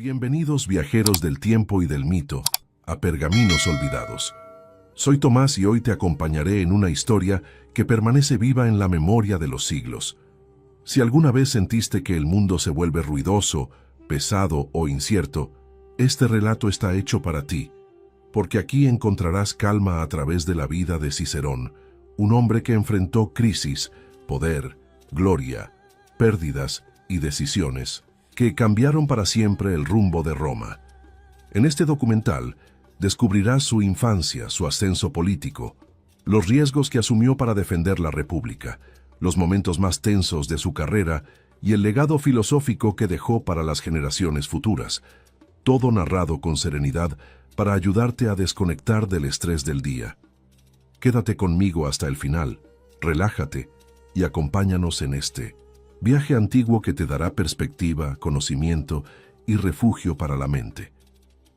Bienvenidos viajeros del tiempo y del mito, a Pergaminos Olvidados. Soy Tomás y hoy te acompañaré en una historia que permanece viva en la memoria de los siglos. Si alguna vez sentiste que el mundo se vuelve ruidoso, pesado o incierto, este relato está hecho para ti, porque aquí encontrarás calma a través de la vida de Cicerón, un hombre que enfrentó crisis, poder, gloria, pérdidas y decisiones que cambiaron para siempre el rumbo de Roma. En este documental descubrirás su infancia, su ascenso político, los riesgos que asumió para defender la República, los momentos más tensos de su carrera y el legado filosófico que dejó para las generaciones futuras, todo narrado con serenidad para ayudarte a desconectar del estrés del día. Quédate conmigo hasta el final, relájate y acompáñanos en este viaje antiguo que te dará perspectiva, conocimiento y refugio para la mente.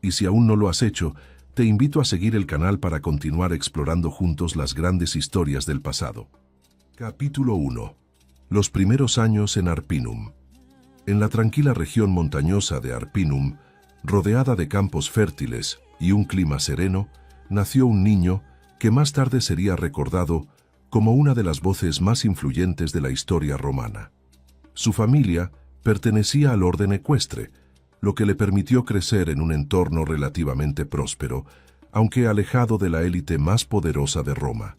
Y si aún no lo has hecho, te invito a seguir el canal para continuar explorando juntos las grandes historias del pasado. Capítulo 1. Los primeros años en Arpinum. En la tranquila región montañosa de Arpinum, rodeada de campos fértiles y un clima sereno, nació un niño que más tarde sería recordado como una de las voces más influyentes de la historia romana. Su familia pertenecía al orden ecuestre, lo que le permitió crecer en un entorno relativamente próspero, aunque alejado de la élite más poderosa de Roma.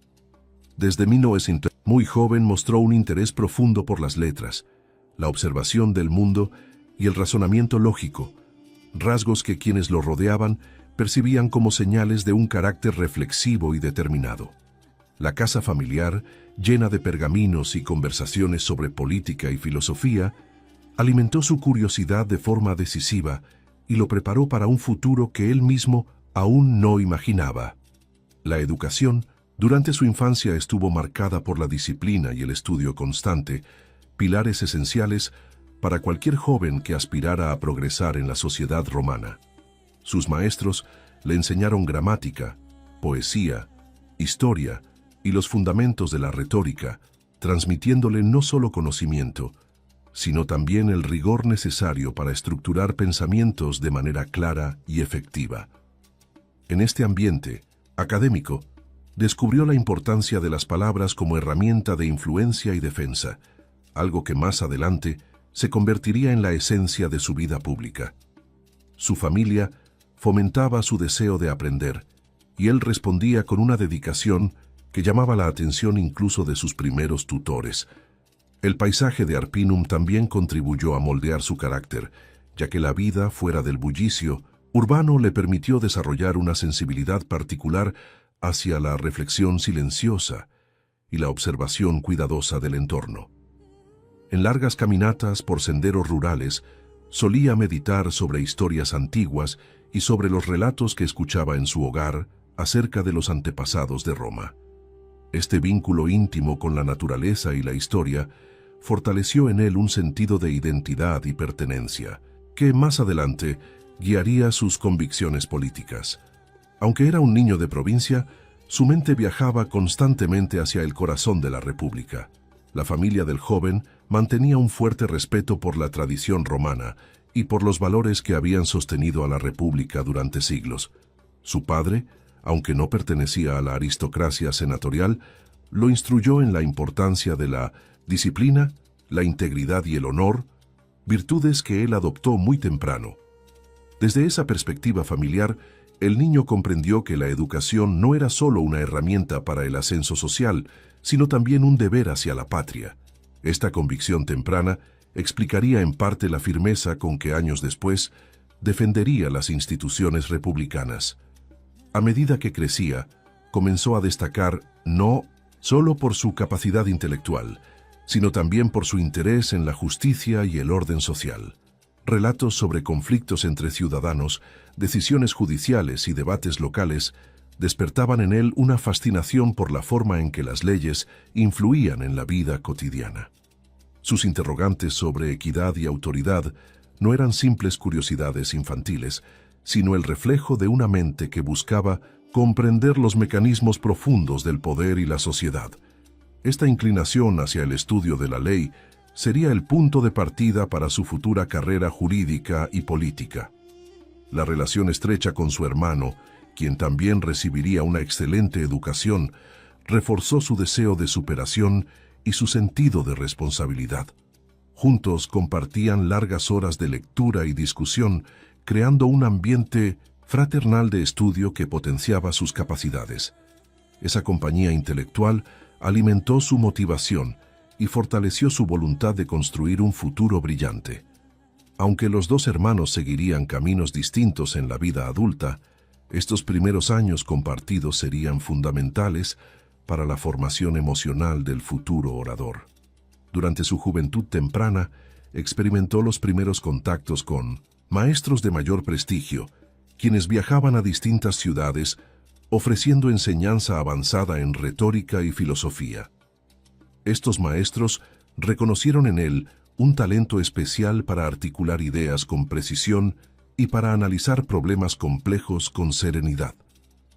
Desde 1900, muy joven, mostró un interés profundo por las letras, la observación del mundo y el razonamiento lógico, rasgos que quienes lo rodeaban percibían como señales de un carácter reflexivo y determinado. La casa familiar, llena de pergaminos y conversaciones sobre política y filosofía, alimentó su curiosidad de forma decisiva y lo preparó para un futuro que él mismo aún no imaginaba. La educación, durante su infancia, estuvo marcada por la disciplina y el estudio constante, pilares esenciales para cualquier joven que aspirara a progresar en la sociedad romana. Sus maestros le enseñaron gramática, poesía, historia y los fundamentos de la retórica, transmitiéndole no solo conocimiento, sino también el rigor necesario para estructurar pensamientos de manera clara y efectiva. En este ambiente académico, descubrió la importancia de las palabras como herramienta de influencia y defensa, algo que más adelante se convertiría en la esencia de su vida pública. Su familia fomentaba su deseo de aprender, y él respondía con una dedicación que llamaba la atención incluso de sus primeros tutores. El paisaje de Arpinum también contribuyó a moldear su carácter, ya que la vida fuera del bullicio urbano le permitió desarrollar una sensibilidad particular hacia la reflexión silenciosa y la observación cuidadosa del entorno. En largas caminatas por senderos rurales, solía meditar sobre historias antiguas y sobre los relatos que escuchaba en su hogar acerca de los antepasados de Roma. Este vínculo íntimo con la naturaleza y la historia fortaleció en él un sentido de identidad y pertenencia, que más adelante guiaría sus convicciones políticas. Aunque era un niño de provincia, su mente viajaba constantemente hacia el corazón de la República. La familia del joven mantenía un fuerte respeto por la tradición romana y por los valores que habían sostenido a la República durante siglos. Su padre, aunque no pertenecía a la aristocracia senatorial, lo instruyó en la importancia de la disciplina, la integridad y el honor, virtudes que él adoptó muy temprano. Desde esa perspectiva familiar, el niño comprendió que la educación no era solo una herramienta para el ascenso social, sino también un deber hacia la patria. Esta convicción temprana explicaría en parte la firmeza con que años después defendería las instituciones republicanas. A medida que crecía, comenzó a destacar no solo por su capacidad intelectual, sino también por su interés en la justicia y el orden social. Relatos sobre conflictos entre ciudadanos, decisiones judiciales y debates locales despertaban en él una fascinación por la forma en que las leyes influían en la vida cotidiana. Sus interrogantes sobre equidad y autoridad no eran simples curiosidades infantiles, sino el reflejo de una mente que buscaba comprender los mecanismos profundos del poder y la sociedad. Esta inclinación hacia el estudio de la ley sería el punto de partida para su futura carrera jurídica y política. La relación estrecha con su hermano, quien también recibiría una excelente educación, reforzó su deseo de superación y su sentido de responsabilidad. Juntos compartían largas horas de lectura y discusión, creando un ambiente fraternal de estudio que potenciaba sus capacidades. Esa compañía intelectual alimentó su motivación y fortaleció su voluntad de construir un futuro brillante. Aunque los dos hermanos seguirían caminos distintos en la vida adulta, estos primeros años compartidos serían fundamentales para la formación emocional del futuro orador. Durante su juventud temprana, experimentó los primeros contactos con maestros de mayor prestigio, quienes viajaban a distintas ciudades ofreciendo enseñanza avanzada en retórica y filosofía. Estos maestros reconocieron en él un talento especial para articular ideas con precisión y para analizar problemas complejos con serenidad.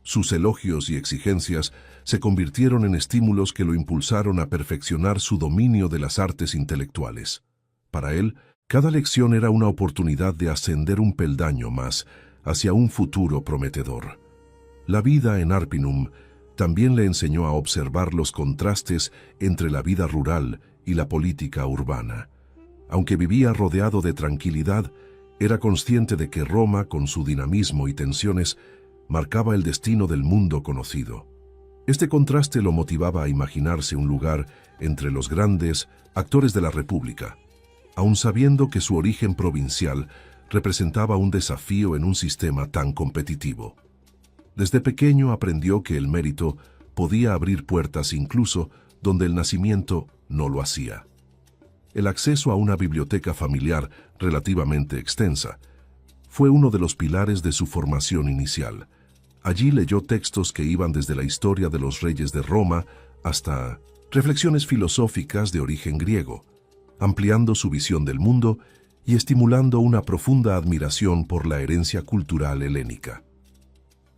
Sus elogios y exigencias se convirtieron en estímulos que lo impulsaron a perfeccionar su dominio de las artes intelectuales. Para él, cada lección era una oportunidad de ascender un peldaño más hacia un futuro prometedor. La vida en Arpinum también le enseñó a observar los contrastes entre la vida rural y la política urbana. Aunque vivía rodeado de tranquilidad, era consciente de que Roma, con su dinamismo y tensiones, marcaba el destino del mundo conocido. Este contraste lo motivaba a imaginarse un lugar entre los grandes actores de la República, aun sabiendo que su origen provincial representaba un desafío en un sistema tan competitivo. Desde pequeño aprendió que el mérito podía abrir puertas incluso donde el nacimiento no lo hacía. El acceso a una biblioteca familiar relativamente extensa fue uno de los pilares de su formación inicial. Allí leyó textos que iban desde la historia de los reyes de Roma hasta reflexiones filosóficas de origen griego, ampliando su visión del mundo y estimulando una profunda admiración por la herencia cultural helénica.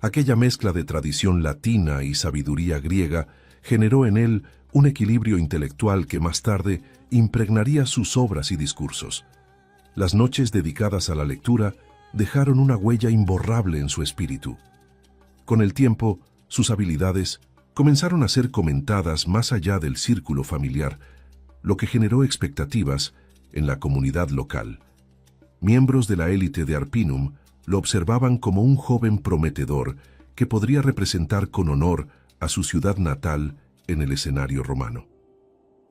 Aquella mezcla de tradición latina y sabiduría griega generó en él un equilibrio intelectual que más tarde impregnaría sus obras y discursos. Las noches dedicadas a la lectura dejaron una huella imborrable en su espíritu. Con el tiempo, sus habilidades comenzaron a ser comentadas más allá del círculo familiar, lo que generó expectativas en la comunidad local. Miembros de la élite de Arpinum lo observaban como un joven prometedor que podría representar con honor a su ciudad natal en el escenario romano.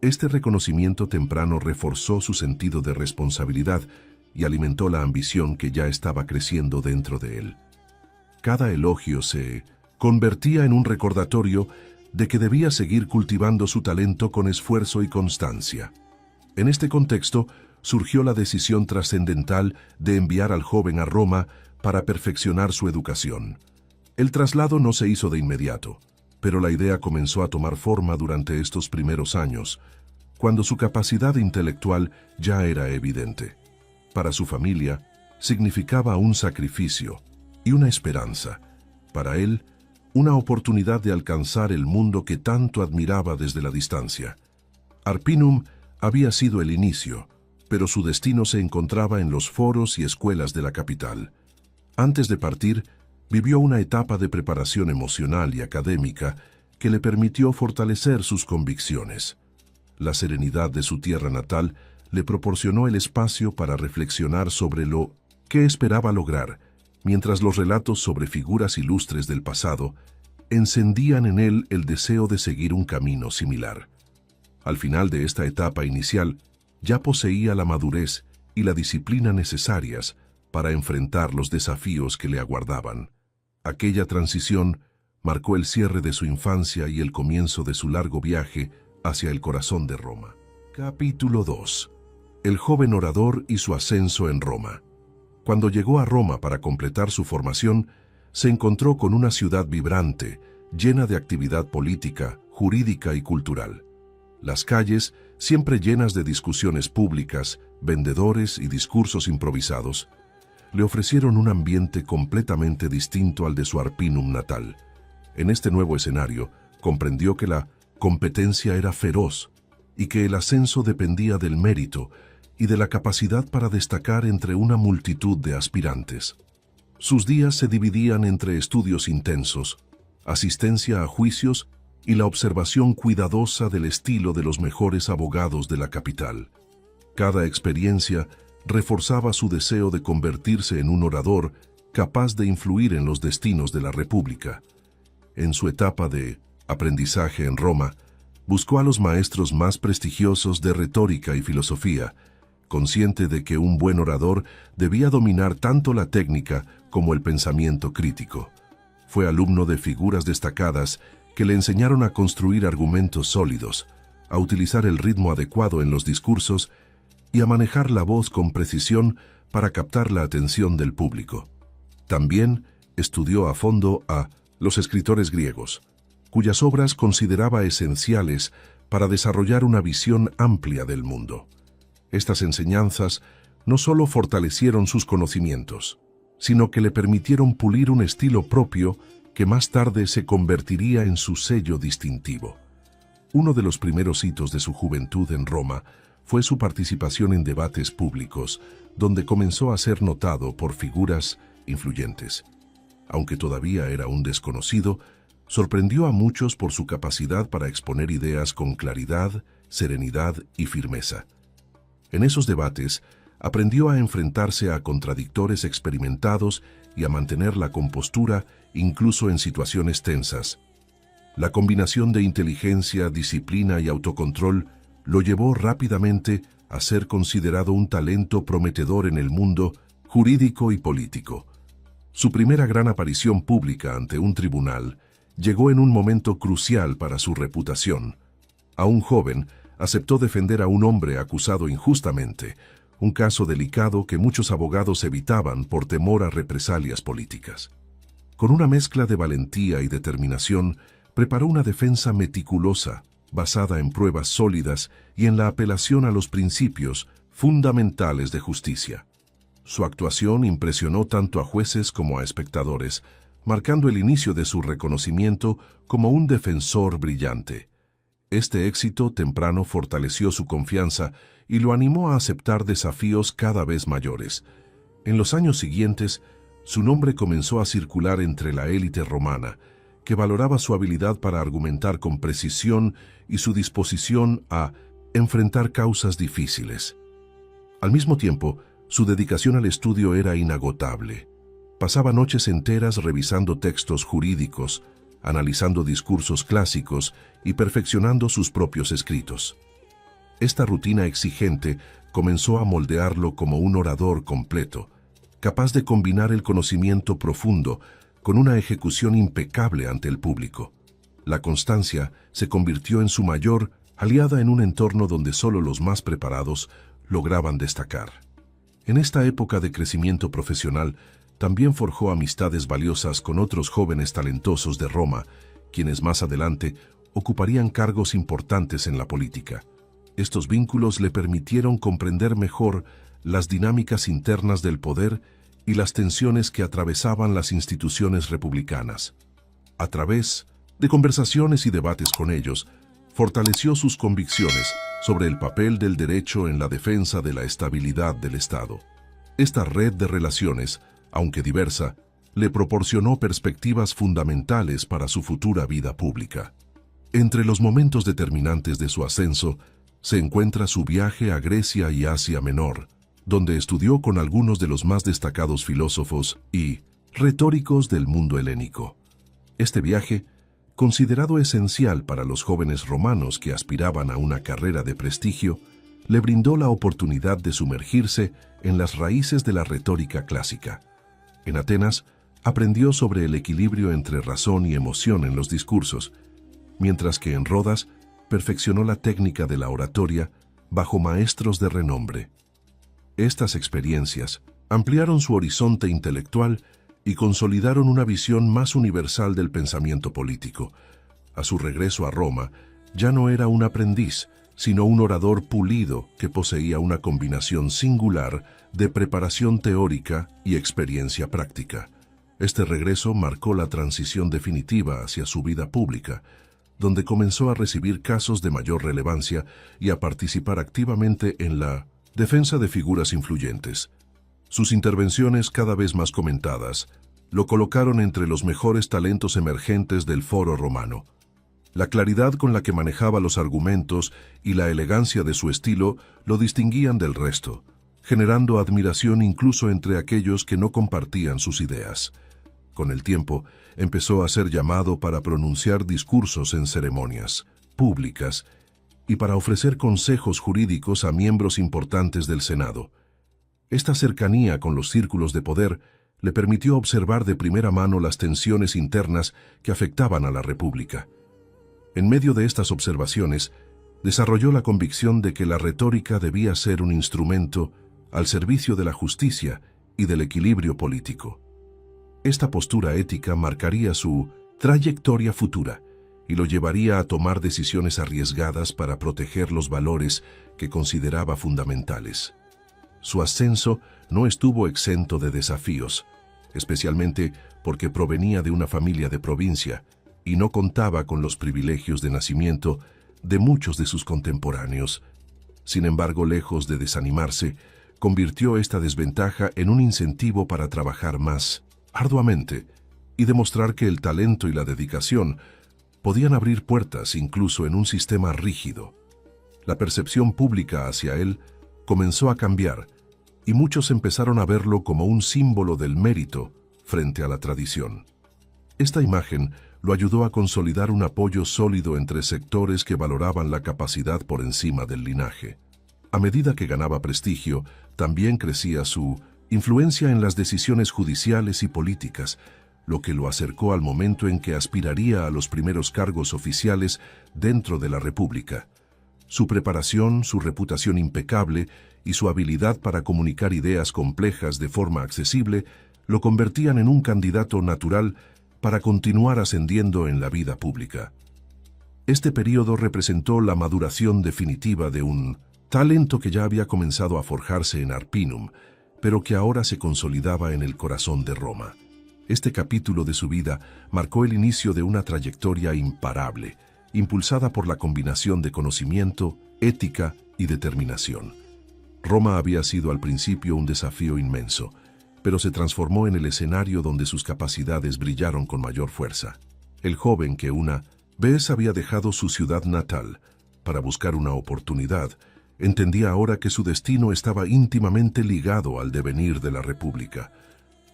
Este reconocimiento temprano reforzó su sentido de responsabilidad y alimentó la ambición que ya estaba creciendo dentro de él. Cada elogio se convertía en un recordatorio de que debía seguir cultivando su talento con esfuerzo y constancia. En este contexto, surgió la decisión trascendental de enviar al joven a Roma para perfeccionar su educación. El traslado no se hizo de inmediato, pero la idea comenzó a tomar forma durante estos primeros años, cuando su capacidad intelectual ya era evidente. Para su familia, significaba un sacrificio y una esperanza. Para él, una oportunidad de alcanzar el mundo que tanto admiraba desde la distancia. Arpinum había sido el inicio, pero su destino se encontraba en los foros y escuelas de la capital. Antes de partir, vivió una etapa de preparación emocional y académica que le permitió fortalecer sus convicciones. La serenidad de su tierra natal le proporcionó el espacio para reflexionar sobre lo que esperaba lograr, mientras los relatos sobre figuras ilustres del pasado encendían en él el deseo de seguir un camino similar. Al final de esta etapa inicial, ya poseía la madurez y la disciplina necesarias para enfrentar los desafíos que le aguardaban. Aquella transición marcó el cierre de su infancia y el comienzo de su largo viaje hacia el corazón de Roma. Capítulo 2. El joven orador y su ascenso en Roma. Cuando llegó a Roma para completar su formación, se encontró con una ciudad vibrante, llena de actividad política, jurídica y cultural. Las calles, siempre llenas de discusiones públicas, vendedores y discursos improvisados, le ofrecieron un ambiente completamente distinto al de su Arpinum natal. En este nuevo escenario, comprendió que la competencia era feroz y que el ascenso dependía del mérito y de la capacidad para destacar entre una multitud de aspirantes. Sus días se dividían entre estudios intensos, asistencia a juicios y la observación cuidadosa del estilo de los mejores abogados de la capital. Cada experiencia reforzaba su deseo de convertirse en un orador capaz de influir en los destinos de la República. En su etapa de aprendizaje en Roma, buscó a los maestros más prestigiosos de retórica y filosofía, consciente de que un buen orador debía dominar tanto la técnica como el pensamiento crítico. Fue alumno de figuras destacadas que le enseñaron a construir argumentos sólidos, a utilizar el ritmo adecuado en los discursos y a manejar la voz con precisión para captar la atención del público. También estudió a fondo a los escritores griegos, cuyas obras consideraba esenciales para desarrollar una visión amplia del mundo. Estas enseñanzas no solo fortalecieron sus conocimientos, sino que le permitieron pulir un estilo propio que más tarde se convertiría en su sello distintivo. Uno de los primeros hitos de su juventud en Roma fue su participación en debates públicos, donde comenzó a ser notado por figuras influyentes. Aunque todavía era un desconocido, sorprendió a muchos por su capacidad para exponer ideas con claridad, serenidad y firmeza. En esos debates, aprendió a enfrentarse a contradictores experimentados y a mantener la compostura incluso en situaciones tensas. La combinación de inteligencia, disciplina y autocontrol lo llevó rápidamente a ser considerado un talento prometedor en el mundo jurídico y político. Su primera gran aparición pública ante un tribunal llegó en un momento crucial para su reputación. Aún joven, aceptó defender a un hombre acusado injustamente, un caso delicado que muchos abogados evitaban por temor a represalias políticas. Con una mezcla de valentía y determinación, preparó una defensa meticulosa, basada en pruebas sólidas y en la apelación a los principios fundamentales de justicia. Su actuación impresionó tanto a jueces como a espectadores, marcando el inicio de su reconocimiento como un defensor brillante. Este éxito temprano fortaleció su confianza y lo animó a aceptar desafíos cada vez mayores. En los años siguientes, su nombre comenzó a circular entre la élite romana, que valoraba su habilidad para argumentar con precisión y su disposición a enfrentar causas difíciles. Al mismo tiempo, su dedicación al estudio era inagotable. Pasaba noches enteras revisando textos jurídicos, analizando discursos clásicos y perfeccionando sus propios escritos. Esta rutina exigente comenzó a moldearlo como un orador completo, capaz de combinar el conocimiento profundo con una ejecución impecable ante el público. La constancia se convirtió en su mayor aliada en un entorno donde solo los más preparados lograban destacar. En esta época de crecimiento profesional, también forjó amistades valiosas con otros jóvenes talentosos de Roma, quienes más adelante ocuparían cargos importantes en la política. Estos vínculos le permitieron comprender mejor las dinámicas internas del poder y las tensiones que atravesaban las instituciones republicanas. A través de conversaciones y debates con ellos, fortaleció sus convicciones sobre el papel del derecho en la defensa de la estabilidad del Estado. Esta red de relaciones, aunque diversa, le proporcionó perspectivas fundamentales para su futura vida pública. Entre los momentos determinantes de su ascenso, se encuentra su viaje a Grecia y Asia Menor, donde estudió con algunos de los más destacados filósofos y retóricos del mundo helénico. Este viaje, considerado esencial para los jóvenes romanos que aspiraban a una carrera de prestigio, le brindó la oportunidad de sumergirse en las raíces de la retórica clásica. En Atenas, aprendió sobre el equilibrio entre razón y emoción en los discursos, mientras que en Rodas perfeccionó la técnica de la oratoria bajo maestros de renombre. Estas experiencias ampliaron su horizonte intelectual y consolidaron una visión más universal del pensamiento político. A su regreso a Roma, ya no era un aprendiz, sino un orador pulido que poseía una combinación singular de preparación teórica y experiencia práctica. Este regreso marcó la transición definitiva hacia su vida pública, donde comenzó a recibir casos de mayor relevancia y a participar activamente en la defensa de figuras influyentes. Sus intervenciones, cada vez más comentadas, lo colocaron entre los mejores talentos emergentes del foro romano. La claridad con la que manejaba los argumentos y la elegancia de su estilo lo distinguían del resto, generando admiración incluso entre aquellos que no compartían sus ideas. Con el tiempo, empezó a ser llamado para pronunciar discursos en ceremonias públicas y para ofrecer consejos jurídicos a miembros importantes del Senado. Esta cercanía con los círculos de poder le permitió observar de primera mano las tensiones internas que afectaban a la República. En medio de estas observaciones, desarrolló la convicción de que la retórica debía ser un instrumento al servicio de la justicia y del equilibrio político. Esta postura ética marcaría su trayectoria futura y lo llevaría a tomar decisiones arriesgadas para proteger los valores que consideraba fundamentales. Su ascenso no estuvo exento de desafíos, especialmente porque provenía de una familia de provincia y no contaba con los privilegios de nacimiento de muchos de sus contemporáneos. Sin embargo, lejos de desanimarse, convirtió esta desventaja en un incentivo para trabajar más arduamente y demostrar que el talento y la dedicación podían abrir puertas incluso en un sistema rígido. La percepción pública hacia él comenzó a cambiar y muchos empezaron a verlo como un símbolo del mérito frente a la tradición. Esta imagen lo ayudó a consolidar un apoyo sólido entre sectores que valoraban la capacidad por encima del linaje. A medida que ganaba prestigio, también crecía su influencia en las decisiones judiciales y políticas, lo que lo acercó al momento en que aspiraría a los primeros cargos oficiales dentro de la República. Su preparación, su reputación impecable y su habilidad para comunicar ideas complejas de forma accesible lo convertían en un candidato natural para continuar ascendiendo en la vida pública. Este período representó la maduración definitiva de un talento que ya había comenzado a forjarse en Arpinum, pero que ahora se consolidaba en el corazón de Roma. Este capítulo de su vida marcó el inicio de una trayectoria imparable, impulsada por la combinación de conocimiento, ética y determinación. Roma había sido al principio un desafío inmenso, pero se transformó en el escenario donde sus capacidades brillaron con mayor fuerza. El joven que una vez había dejado su ciudad natal para buscar una oportunidad, entendía ahora que su destino estaba íntimamente ligado al devenir de la República.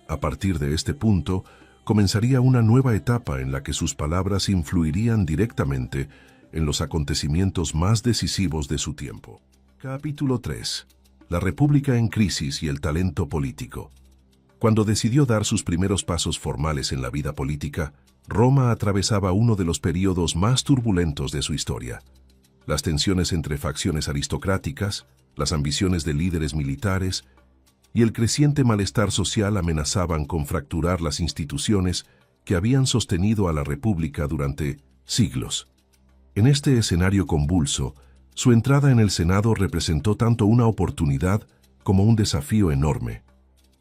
A partir de este punto, comenzaría una nueva etapa en la que sus palabras influirían directamente en los acontecimientos más decisivos de su tiempo. Capítulo 3. La República en crisis y el talento político. Cuando decidió dar sus primeros pasos formales en la vida política, Roma atravesaba uno de los períodos más turbulentos de su historia. Las tensiones entre facciones aristocráticas, las ambiciones de líderes militares y el creciente malestar social amenazaban con fracturar las instituciones que habían sostenido a la República durante siglos. En este escenario convulso, su entrada en el Senado representó tanto una oportunidad como un desafío enorme,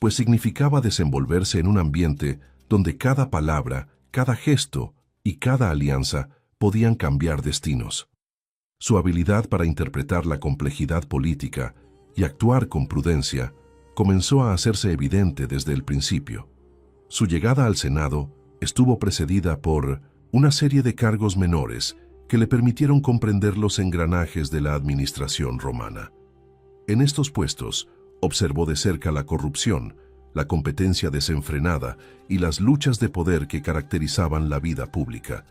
pues significaba desenvolverse en un ambiente donde cada palabra, cada gesto y cada alianza podían cambiar destinos. Su habilidad para interpretar la complejidad política y actuar con prudencia comenzó a hacerse evidente desde el principio. Su llegada al Senado estuvo precedida por una serie de cargos menores que le permitieron comprender los engranajes de la administración romana. En estos puestos, observó de cerca la corrupción, la competencia desenfrenada y las luchas de poder que caracterizaban la vida pública.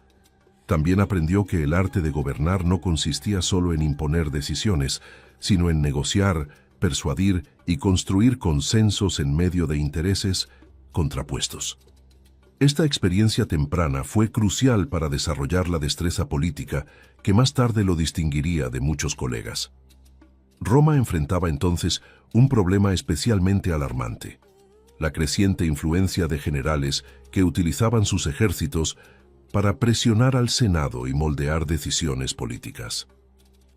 También aprendió que el arte de gobernar no consistía solo en imponer decisiones, sino en negociar, persuadir y construir consensos en medio de intereses contrapuestos. Esta experiencia temprana fue crucial para desarrollar la destreza política que más tarde lo distinguiría de muchos colegas. Roma enfrentaba entonces un problema especialmente alarmante: la creciente influencia de generales que utilizaban sus ejércitos para presionar al Senado y moldear decisiones políticas.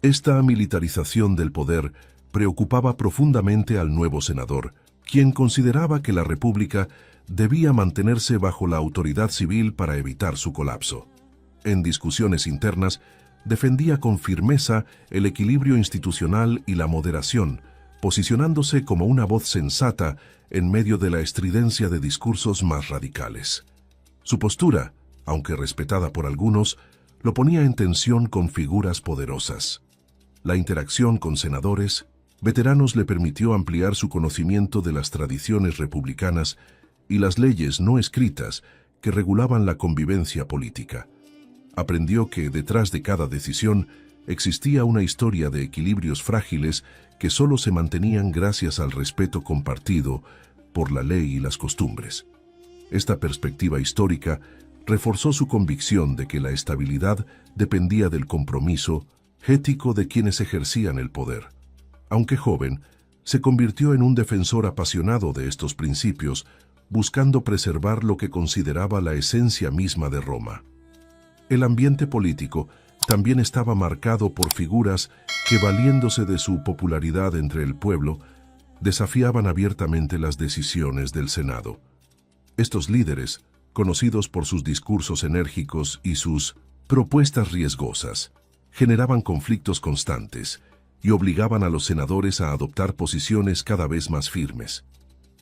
Esta militarización del poder preocupaba profundamente al nuevo senador, quien consideraba que la República debía mantenerse bajo la autoridad civil para evitar su colapso. En discusiones internas, defendía con firmeza el equilibrio institucional y la moderación, posicionándose como una voz sensata en medio de la estridencia de discursos más radicales. Su postura, aunque respetada por algunos, lo ponía en tensión con figuras poderosas. La interacción con senadores veteranos le permitió ampliar su conocimiento de las tradiciones republicanas y las leyes no escritas que regulaban la convivencia política. Aprendió que detrás de cada decisión existía una historia de equilibrios frágiles que solo se mantenían gracias al respeto compartido por la ley y las costumbres. Esta perspectiva histórica reforzó su convicción de que la estabilidad dependía del compromiso ético de quienes ejercían el poder. Aunque joven, se convirtió en un defensor apasionado de estos principios, buscando preservar lo que consideraba la esencia misma de Roma. El ambiente político también estaba marcado por figuras que, valiéndose de su popularidad entre el pueblo, desafiaban abiertamente las decisiones del Senado. Estos líderes, conocidos por sus discursos enérgicos y sus propuestas riesgosas, generaban conflictos constantes y obligaban a los senadores a adoptar posiciones cada vez más firmes.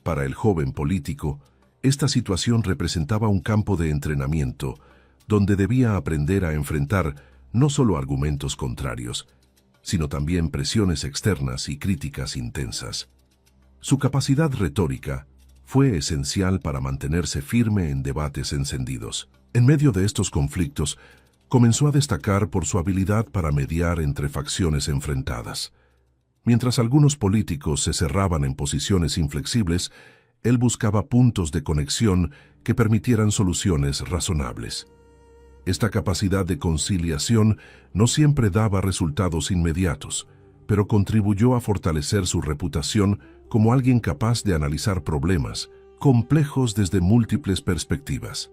Para el joven político, esta situación representaba un campo de entrenamiento donde debía aprender a enfrentar no solo argumentos contrarios, sino también presiones externas y críticas intensas. Su capacidad retórica fue esencial para mantenerse firme en debates encendidos. En medio de estos conflictos, comenzó a destacar por su habilidad para mediar entre facciones enfrentadas. Mientras algunos políticos se cerraban en posiciones inflexibles, él buscaba puntos de conexión que permitieran soluciones razonables. Esta capacidad de conciliación no siempre daba resultados inmediatos, pero contribuyó a fortalecer su reputación como alguien capaz de analizar problemas complejos desde múltiples perspectivas.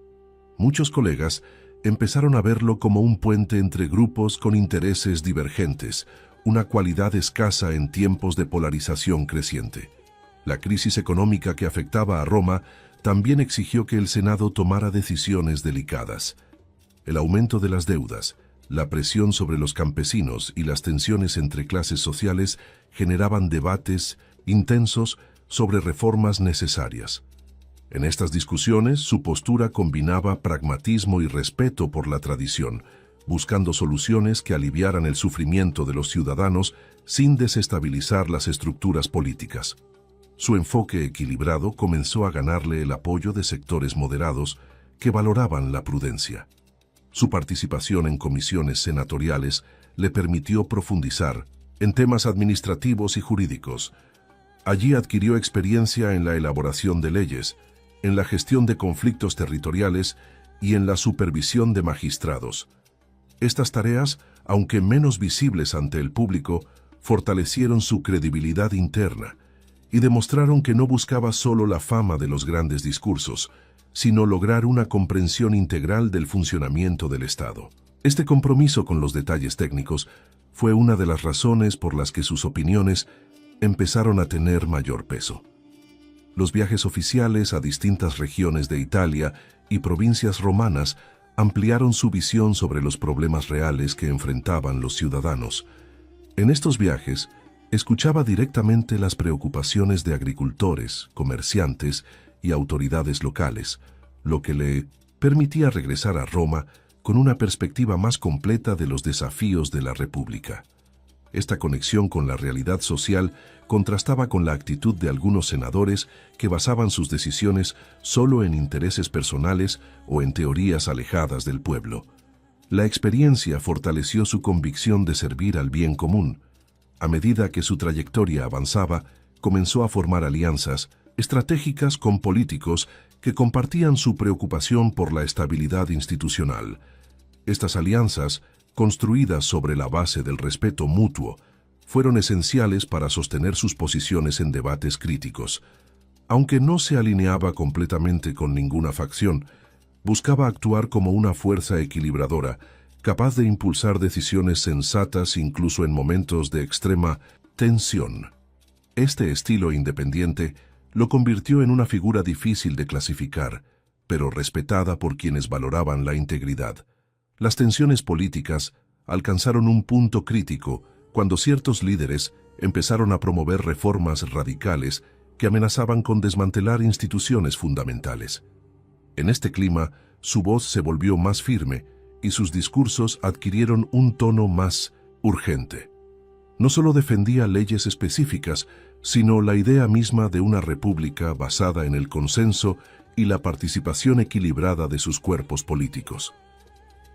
Muchos colegas empezaron a verlo como un puente entre grupos con intereses divergentes, una cualidad escasa en tiempos de polarización creciente. La crisis económica que afectaba a Roma también exigió que el Senado tomara decisiones delicadas. El aumento de las deudas, la presión sobre los campesinos y las tensiones entre clases sociales generaban debates intensos sobre reformas necesarias. En estas discusiones, su postura combinaba pragmatismo y respeto por la tradición, buscando soluciones que aliviaran el sufrimiento de los ciudadanos sin desestabilizar las estructuras políticas. Su enfoque equilibrado comenzó a ganarle el apoyo de sectores moderados que valoraban la prudencia. Su participación en comisiones senatoriales le permitió profundizar en temas administrativos y jurídicos. Allí adquirió experiencia en la elaboración de leyes, en la gestión de conflictos territoriales y en la supervisión de magistrados. Estas tareas, aunque menos visibles ante el público, fortalecieron su credibilidad interna y demostraron que no buscaba solo la fama de los grandes discursos, sino lograr una comprensión integral del funcionamiento del Estado. Este compromiso con los detalles técnicos fue una de las razones por las que sus opiniones empezaron a tener mayor peso. Los viajes oficiales a distintas regiones de Italia y provincias romanas ampliaron su visión sobre los problemas reales que enfrentaban los ciudadanos. En estos viajes, escuchaba directamente las preocupaciones de agricultores, comerciantes y autoridades locales, lo que le permitía regresar a Roma con una perspectiva más completa de los desafíos de la República. Esta conexión con la realidad social contrastaba con la actitud de algunos senadores que basaban sus decisiones solo en intereses personales o en teorías alejadas del pueblo. La experiencia fortaleció su convicción de servir al bien común. A medida que su trayectoria avanzaba, comenzó a formar alianzas estratégicas con políticos que compartían su preocupación por la estabilidad institucional. Estas alianzas, construidas sobre la base del respeto mutuo, fueron esenciales para sostener sus posiciones en debates críticos. Aunque no se alineaba completamente con ninguna facción, buscaba actuar como una fuerza equilibradora, capaz de impulsar decisiones sensatas incluso en momentos de extrema tensión. Este estilo independiente lo convirtió en una figura difícil de clasificar, pero respetada por quienes valoraban la integridad. Las tensiones políticas alcanzaron un punto crítico cuando ciertos líderes empezaron a promover reformas radicales que amenazaban con desmantelar instituciones fundamentales. En este clima, su voz se volvió más firme y sus discursos adquirieron un tono más urgente. No solo defendía leyes específicas, sino la idea misma de una república basada en el consenso y la participación equilibrada de sus cuerpos políticos.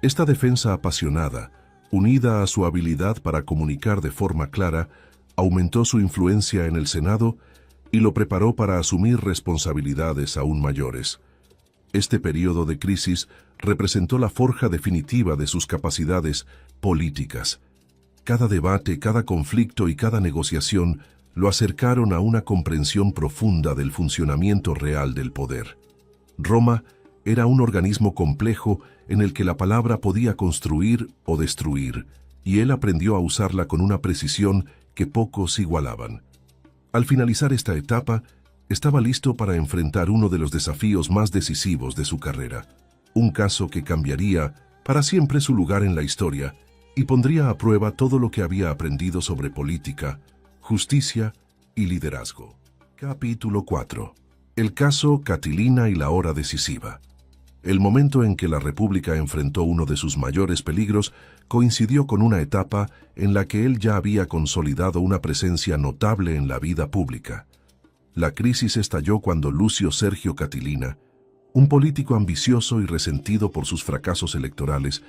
Esta defensa apasionada, unida a su habilidad para comunicar de forma clara, aumentó su influencia en el Senado y lo preparó para asumir responsabilidades aún mayores. Este periodo de crisis representó la forja definitiva de sus capacidades políticas. Cada debate, cada conflicto y cada negociación lo acercaron a una comprensión profunda del funcionamiento real del poder. Roma era un organismo complejo en el que la palabra podía construir o destruir, y él aprendió a usarla con una precisión que pocos igualaban. Al finalizar esta etapa, estaba listo para enfrentar uno de los desafíos más decisivos de su carrera, un caso que cambiaría para siempre su lugar en la historia y pondría a prueba todo lo que había aprendido sobre política, justicia y liderazgo. Capítulo 4. El caso Catilina y la hora decisiva. El momento en que la República enfrentó uno de sus mayores peligros coincidió con una etapa en la que él ya había consolidado una presencia notable en la vida pública. La crisis estalló cuando Lucio Sergio Catilina, un político ambicioso y resentido por sus fracasos electorales,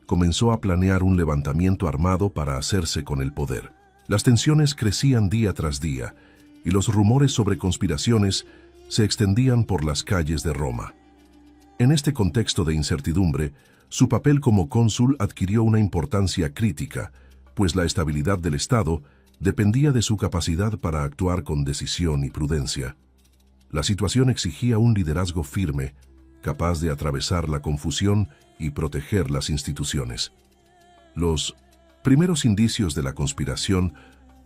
comenzó a planear un levantamiento armado para hacerse con el poder. Las tensiones crecían día tras día y los rumores sobre conspiraciones se extendían por las calles de Roma. En este contexto de incertidumbre, su papel como cónsul adquirió una importancia crítica, pues la estabilidad del Estado dependía de su capacidad para actuar con decisión y prudencia. La situación exigía un liderazgo firme, capaz de atravesar la confusión y proteger las instituciones. Los primeros indicios de la conspiración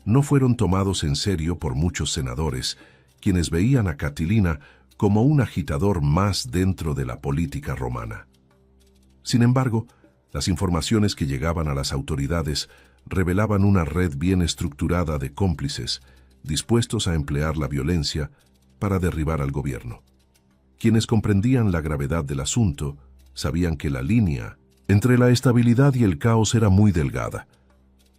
no fueron tomados en serio por muchos senadores, quienes veían a Catilina como un agitador más dentro de la política romana. Sin embargo, las informaciones que llegaban a las autoridades revelaban una red bien estructurada de cómplices, dispuestos a emplear la violencia para derribar al gobierno. Quienes comprendían la gravedad del asunto sabían que la línea entre la estabilidad y el caos era muy delgada.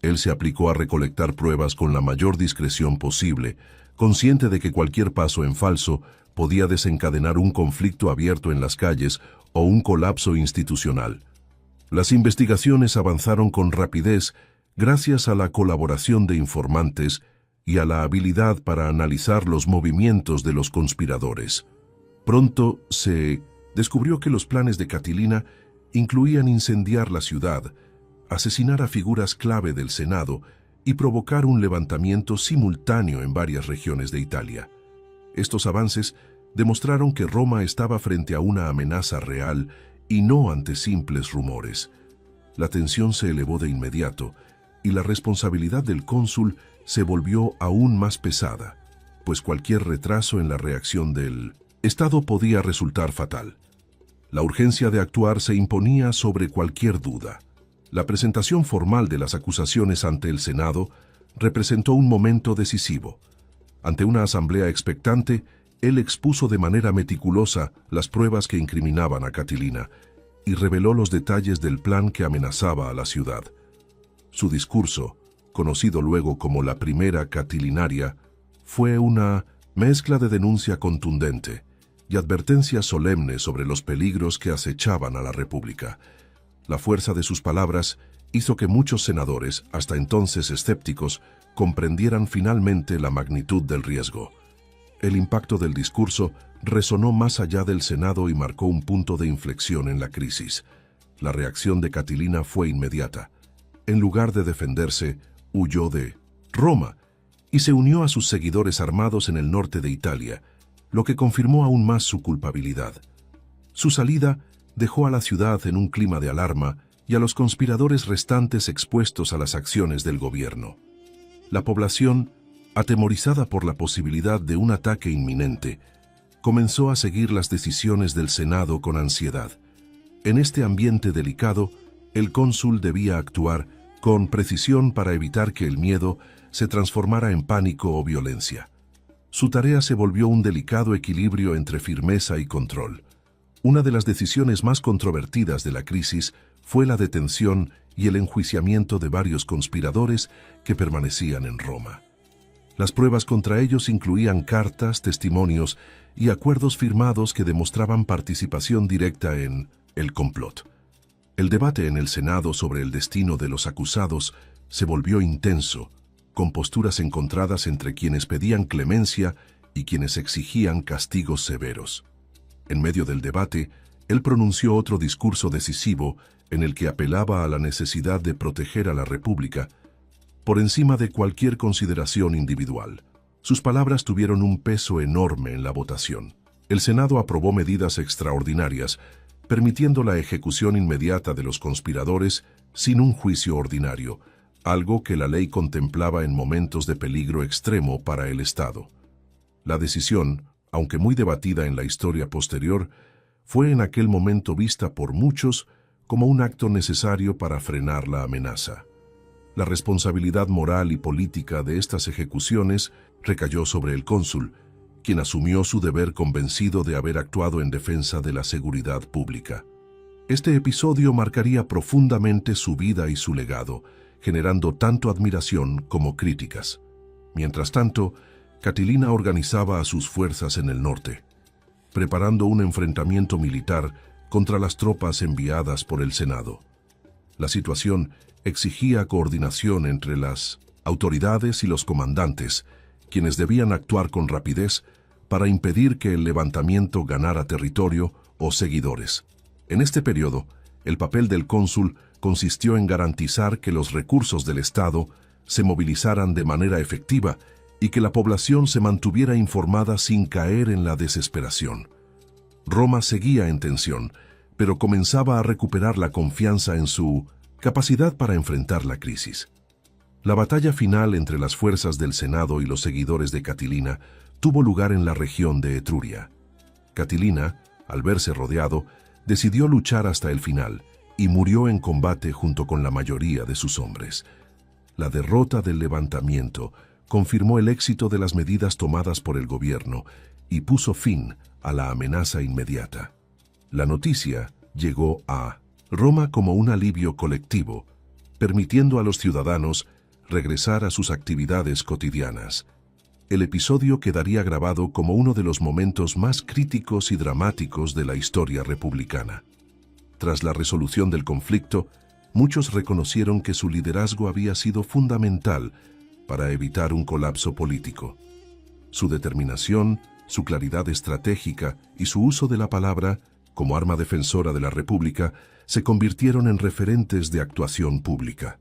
Él se aplicó a recolectar pruebas con la mayor discreción posible, consciente de que cualquier paso en falso podía desencadenar un conflicto abierto en las calles o un colapso institucional. Las investigaciones avanzaron con rapidez gracias a la colaboración de informantes y a la habilidad para analizar los movimientos de los conspiradores. Pronto se descubrió que los planes de Catilina incluían incendiar la ciudad, asesinar a figuras clave del Senado y provocar un levantamiento simultáneo en varias regiones de Italia. Estos avances demostraron que Roma estaba frente a una amenaza real y no ante simples rumores. La tensión se elevó de inmediato y la responsabilidad del cónsul se volvió aún más pesada, pues cualquier retraso en la reacción del Estado podía resultar fatal. La urgencia de actuar se imponía sobre cualquier duda. La presentación formal de las acusaciones ante el Senado representó un momento decisivo. Ante una asamblea expectante, él expuso de manera meticulosa las pruebas que incriminaban a Catilina y reveló los detalles del plan que amenazaba a la ciudad. Su discurso, conocido luego como la Primera Catilinaria, fue una mezcla de denuncia contundente y advertencia solemne sobre los peligros que acechaban a la República. La fuerza de sus palabras hizo que muchos senadores, hasta entonces escépticos, comprendieran finalmente la magnitud del riesgo. El impacto del discurso resonó más allá del Senado y marcó un punto de inflexión en la crisis. La reacción de Catilina fue inmediata. En lugar de defenderse, huyó de Roma y se unió a sus seguidores armados en el norte de Italia, lo que confirmó aún más su culpabilidad. Su salida dejó a la ciudad en un clima de alarma y a los conspiradores restantes expuestos a las acciones del gobierno. La población, atemorizada por la posibilidad de un ataque inminente, comenzó a seguir las decisiones del Senado con ansiedad. En este ambiente delicado, el cónsul debía actuar con precisión para evitar que el miedo se transformara en pánico o violencia. Su tarea se volvió un delicado equilibrio entre firmeza y control. Una de las decisiones más controvertidas de la crisis fue la detención y el enjuiciamiento de varios conspiradores que permanecían en Roma. Las pruebas contra ellos incluían cartas, testimonios y acuerdos firmados que demostraban participación directa en el complot. El debate en el Senado sobre el destino de los acusados se volvió intenso, con posturas encontradas entre quienes pedían clemencia y quienes exigían castigos severos. En medio del debate, él pronunció otro discurso decisivo en el que apelaba a la necesidad de proteger a la República por encima de cualquier consideración individual. Sus palabras tuvieron un peso enorme en la votación. El Senado aprobó medidas extraordinarias, permitiendo la ejecución inmediata de los conspiradores sin un juicio ordinario, algo que la ley contemplaba en momentos de peligro extremo para el Estado. La decisión, aunque muy debatida en la historia posterior, fue en aquel momento vista por muchos como un acto necesario para frenar la amenaza. La responsabilidad moral y política de estas ejecuciones recayó sobre el cónsul, quien asumió su deber convencido de haber actuado en defensa de la seguridad pública. Este episodio marcaría profundamente su vida y su legado, generando tanto admiración como críticas. Mientras tanto, Catilina organizaba a sus fuerzas en el norte, preparando un enfrentamiento militar contra las tropas enviadas por el Senado. La situación exigía coordinación entre las autoridades y los comandantes, quienes debían actuar con rapidez para impedir que el levantamiento ganara territorio o seguidores. En este periodo, el papel del cónsul consistió en garantizar que los recursos del Estado se movilizaran de manera efectiva y que la población se mantuviera informada sin caer en la desesperación. Roma seguía en tensión, pero comenzaba a recuperar la confianza en su capacidad para enfrentar la crisis. La batalla final entre las fuerzas del Senado y los seguidores de Catilina tuvo lugar en la región de Etruria. Catilina, al verse rodeado, decidió luchar hasta el final y murió en combate junto con la mayoría de sus hombres. La derrota del levantamiento confirmó el éxito de las medidas tomadas por el gobierno y puso fin a la amenaza inmediata. La noticia llegó a Roma como un alivio colectivo, permitiendo a los ciudadanos regresar a sus actividades cotidianas. El episodio quedaría grabado como uno de los momentos más críticos y dramáticos de la historia republicana. Tras la resolución del conflicto, muchos reconocieron que su liderazgo había sido fundamental para evitar un colapso político. Su determinación, su claridad estratégica y su uso de la palabra como arma defensora de la República se convirtieron en referentes de actuación pública.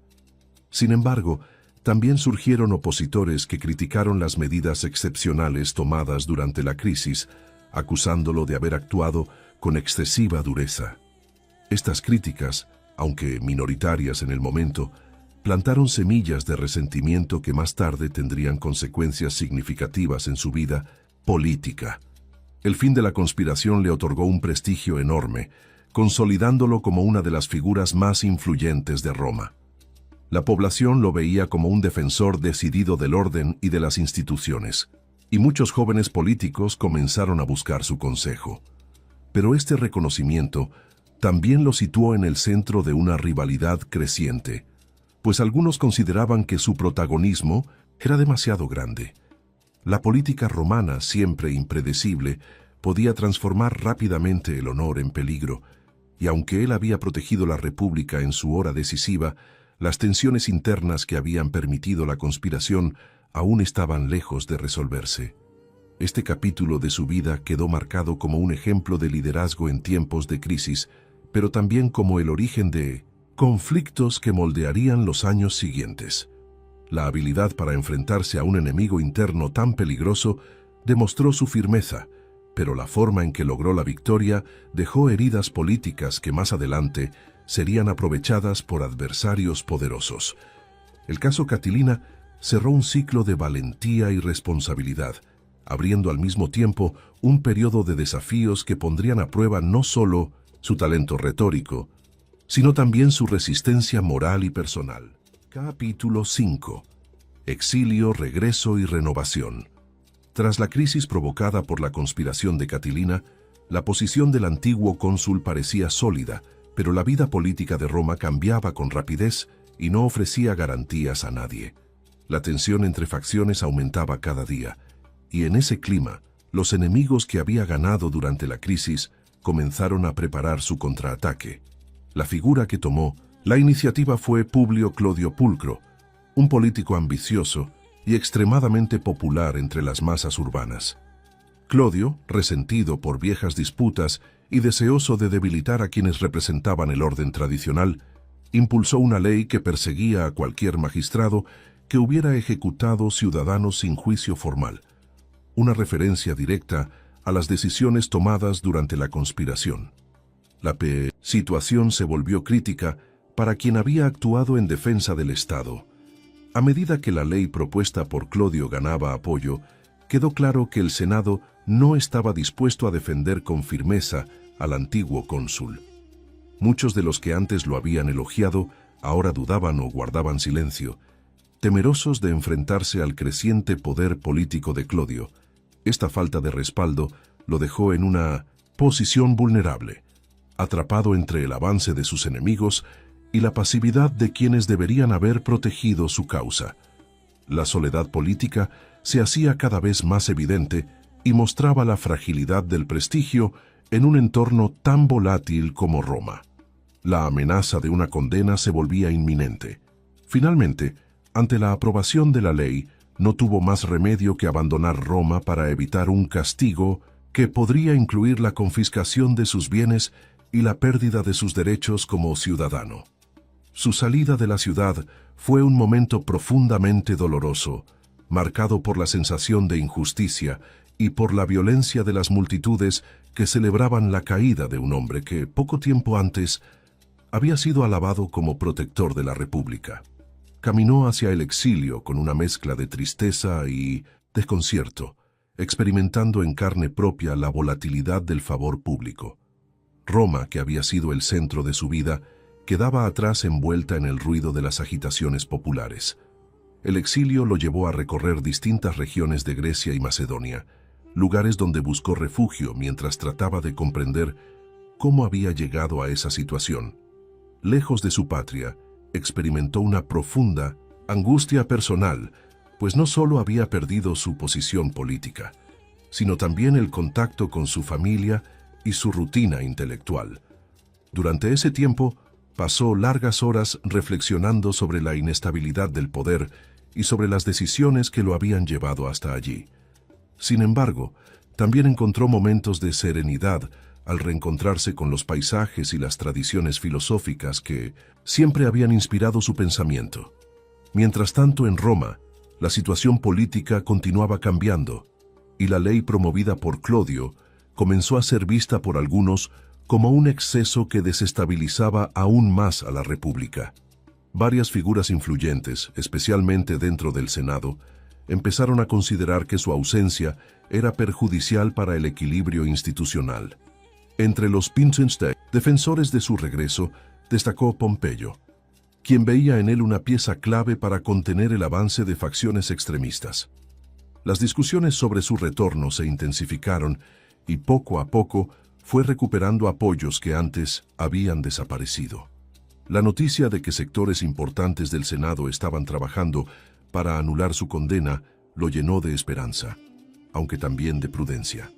Sin embargo, también surgieron opositores que criticaron las medidas excepcionales tomadas durante la crisis, acusándolo de haber actuado con excesiva dureza. Estas críticas, aunque minoritarias en el momento, plantaron semillas de resentimiento que más tarde tendrían consecuencias significativas en su vida política. El fin de la conspiración le otorgó un prestigio enorme, consolidándolo como una de las figuras más influyentes de Roma. La población lo veía como un defensor decidido del orden y de las instituciones, y muchos jóvenes políticos comenzaron a buscar su consejo. Pero este reconocimiento también lo situó en el centro de una rivalidad creciente, pues algunos consideraban que su protagonismo era demasiado grande. La política romana, siempre impredecible, podía transformar rápidamente el honor en peligro, y aunque él había protegido la República en su hora decisiva, las tensiones internas que habían permitido la conspiración aún estaban lejos de resolverse. Este capítulo de su vida quedó marcado como un ejemplo de liderazgo en tiempos de crisis, pero también como el origen de conflictos que moldearían los años siguientes. La habilidad para enfrentarse a un enemigo interno tan peligroso demostró su firmeza, pero la forma en que logró la victoria dejó heridas políticas que más adelante serían aprovechadas por adversarios poderosos. El caso Catilina cerró un ciclo de valentía y responsabilidad, abriendo al mismo tiempo un periodo de desafíos que pondrían a prueba no solo su talento retórico, sino también su resistencia moral y personal. Capítulo 5. exilio, regreso y renovación. Tras la crisis provocada por la conspiración de Catilina, la posición del antiguo cónsul parecía sólida, pero la vida política de Roma cambiaba con rapidez y no ofrecía garantías a nadie. La tensión entre facciones aumentaba cada día, y en ese clima, los enemigos que había ganado durante la crisis comenzaron a preparar su contraataque. La figura que tomó la iniciativa fue Publio Clodio Pulcro, un político ambicioso y extremadamente popular entre las masas urbanas. Clodio, resentido por viejas disputas y deseoso de debilitar a quienes representaban el orden tradicional, impulsó una ley que perseguía a cualquier magistrado que hubiera ejecutado ciudadanos sin juicio formal, una referencia directa a las decisiones tomadas durante la conspiración. La situación se volvió crítica para quien había actuado en defensa del Estado. A medida que la ley propuesta por Clodio ganaba apoyo, quedó claro que el Senado no estaba dispuesto a defender con firmeza al antiguo cónsul. Muchos de los que antes lo habían elogiado ahora dudaban o guardaban silencio, temerosos de enfrentarse al creciente poder político de Clodio. Esta falta de respaldo lo dejó en una posición vulnerable, atrapado entre el avance de sus enemigos y la pasividad de quienes deberían haber protegido su causa. La soledad política se hacía cada vez más evidente y mostraba la fragilidad del prestigio en un entorno tan volátil como Roma. La amenaza de una condena se volvía inminente. Finalmente, ante la aprobación de la ley, no tuvo más remedio que abandonar Roma para evitar un castigo que podría incluir la confiscación de sus bienes y la pérdida de sus derechos como ciudadano. Su salida de la ciudad fue un momento profundamente doloroso, marcado por la sensación de injusticia y por la violencia de las multitudes que celebraban la caída de un hombre que, poco tiempo antes, había sido alabado como protector de la República. Caminó hacia el exilio con una mezcla de tristeza y desconcierto, experimentando en carne propia la volatilidad del favor público. Roma, que había sido el centro de su vida, quedaba atrás envuelta en el ruido de las agitaciones populares. El exilio lo llevó a recorrer distintas regiones de Grecia y Macedonia, lugares donde buscó refugio mientras trataba de comprender cómo había llegado a esa situación. Lejos de su patria, experimentó una profunda angustia personal, pues no solo había perdido su posición política, sino también el contacto con su familia y su rutina intelectual. Durante ese tiempo, pasó largas horas reflexionando sobre la inestabilidad del poder y sobre las decisiones que lo habían llevado hasta allí. Sin embargo, también encontró momentos de serenidad al reencontrarse con los paisajes y las tradiciones filosóficas que siempre habían inspirado su pensamiento. Mientras tanto, en Roma, la situación política continuaba cambiando, y la ley promovida por Clodio comenzó a ser vista por algunos como un exceso que desestabilizaba aún más a la República. Varias figuras influyentes, especialmente dentro del Senado, empezaron a considerar que su ausencia era perjudicial para el equilibrio institucional. Entre los defensores de su regreso, destacó Pompeyo, quien veía en él una pieza clave para contener el avance de facciones extremistas. Las discusiones sobre su retorno se intensificaron y poco a poco fue recuperando apoyos que antes habían desaparecido. La noticia de que sectores importantes del Senado estaban trabajando para anular su condena lo llenó de esperanza, aunque también de prudencia.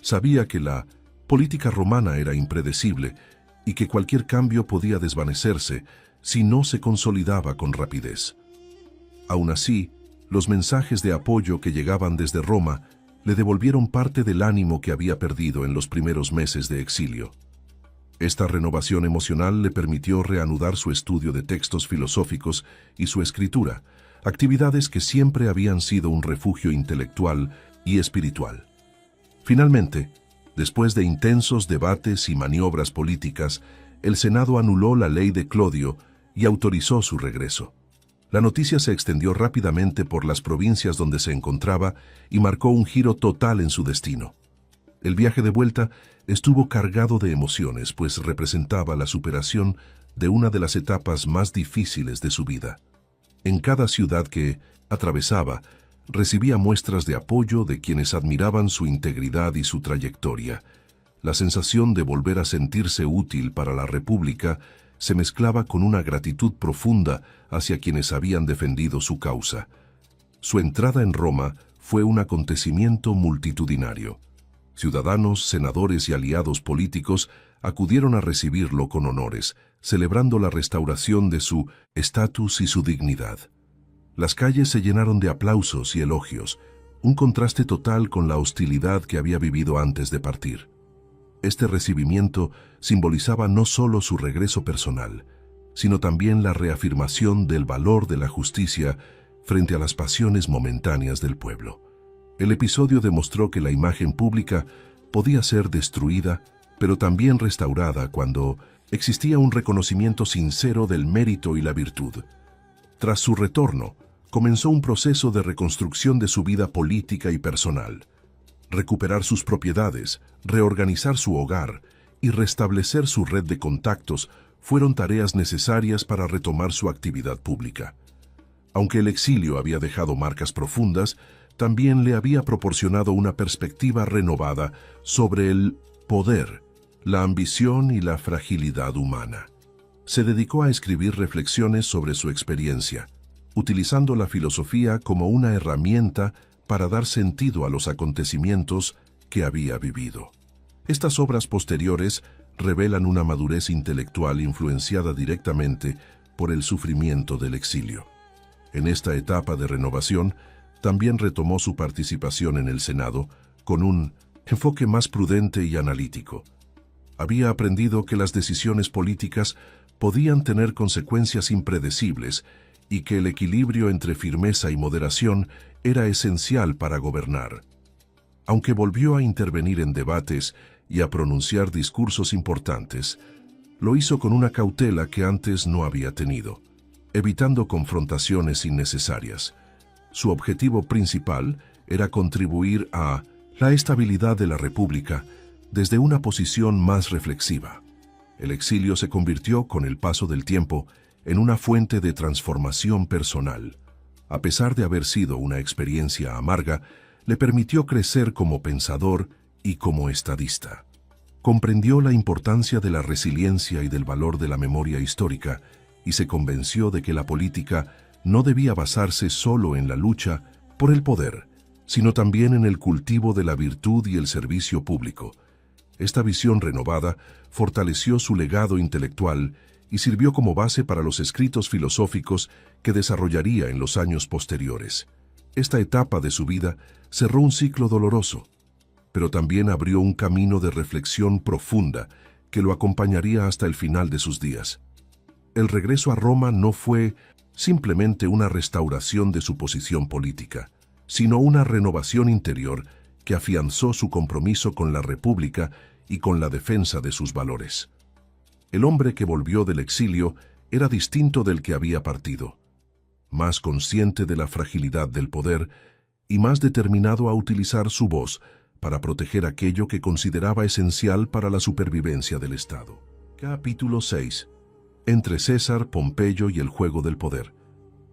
Sabía que la política romana era impredecible y que cualquier cambio podía desvanecerse si no se consolidaba con rapidez. Aún así, los mensajes de apoyo que llegaban desde Roma le devolvieron parte del ánimo que había perdido en los primeros meses de exilio. Esta renovación emocional le permitió reanudar su estudio de textos filosóficos y su escritura, actividades que siempre habían sido un refugio intelectual y espiritual. Finalmente, después de intensos debates y maniobras políticas, el Senado anuló la ley de Clodio y autorizó su regreso. La noticia se extendió rápidamente por las provincias donde se encontraba y marcó un giro total en su destino. El viaje de vuelta estuvo cargado de emociones, pues representaba la superación de una de las etapas más difíciles de su vida. En cada ciudad que atravesaba, recibía muestras de apoyo de quienes admiraban su integridad y su trayectoria. La sensación de volver a sentirse útil para la República se mezclaba con una gratitud profunda hacia quienes habían defendido su causa. Su entrada en Roma fue un acontecimiento multitudinario. Ciudadanos, senadores y aliados políticos acudieron a recibirlo con honores, celebrando la restauración de su estatus y su dignidad. Las calles se llenaron de aplausos y elogios, un contraste total con la hostilidad que había vivido antes de partir. Este recibimiento simbolizaba no solo su regreso personal, sino también la reafirmación del valor de la justicia frente a las pasiones momentáneas del pueblo. El episodio demostró que la imagen pública podía ser destruida, pero también restaurada cuando existía un reconocimiento sincero del mérito y la virtud. Tras su retorno, comenzó un proceso de reconstrucción de su vida política y personal. Recuperar sus propiedades, reorganizar su hogar y restablecer su red de contactos fueron tareas necesarias para retomar su actividad pública. Aunque el exilio había dejado marcas profundas, también le había proporcionado una perspectiva renovada sobre el poder, la ambición y la fragilidad humana. Se dedicó a escribir reflexiones sobre su experiencia, utilizando la filosofía como una herramienta para dar sentido a los acontecimientos que había vivido. Estas obras posteriores revelan una madurez intelectual influenciada directamente por el sufrimiento del exilio. En esta etapa de renovación, también retomó su participación en el Senado con un enfoque más prudente y analítico. Había aprendido que las decisiones políticas podían tener consecuencias impredecibles y que el equilibrio entre firmeza y moderación era esencial para gobernar. Aunque volvió a intervenir en debates y a pronunciar discursos importantes, lo hizo con una cautela que antes no había tenido, evitando confrontaciones innecesarias. Su objetivo principal era contribuir a la estabilidad de la República desde una posición más reflexiva. El exilio se convirtió, con el paso del tiempo, en una fuente de transformación personal. A pesar de haber sido una experiencia amarga, le permitió crecer como pensador y como estadista. Comprendió la importancia de la resiliencia y del valor de la memoria histórica y se convenció de que la política no debía basarse solo en la lucha por el poder, sino también en el cultivo de la virtud y el servicio público. Esta visión renovada fortaleció su legado intelectual y sirvió como base para los escritos filosóficos que desarrollaría en los años posteriores. Esta etapa de su vida cerró un ciclo doloroso, pero también abrió un camino de reflexión profunda que lo acompañaría hasta el final de sus días. El regreso a Roma no fue simplemente una restauración de su posición política, sino una renovación interior que afianzó su compromiso con la República y con la defensa de sus valores. El hombre que volvió del exilio era distinto del que había partido, más consciente de la fragilidad del poder y más determinado a utilizar su voz para proteger aquello que consideraba esencial para la supervivencia del Estado. Capítulo 6. Entre César, Pompeyo y el juego del poder.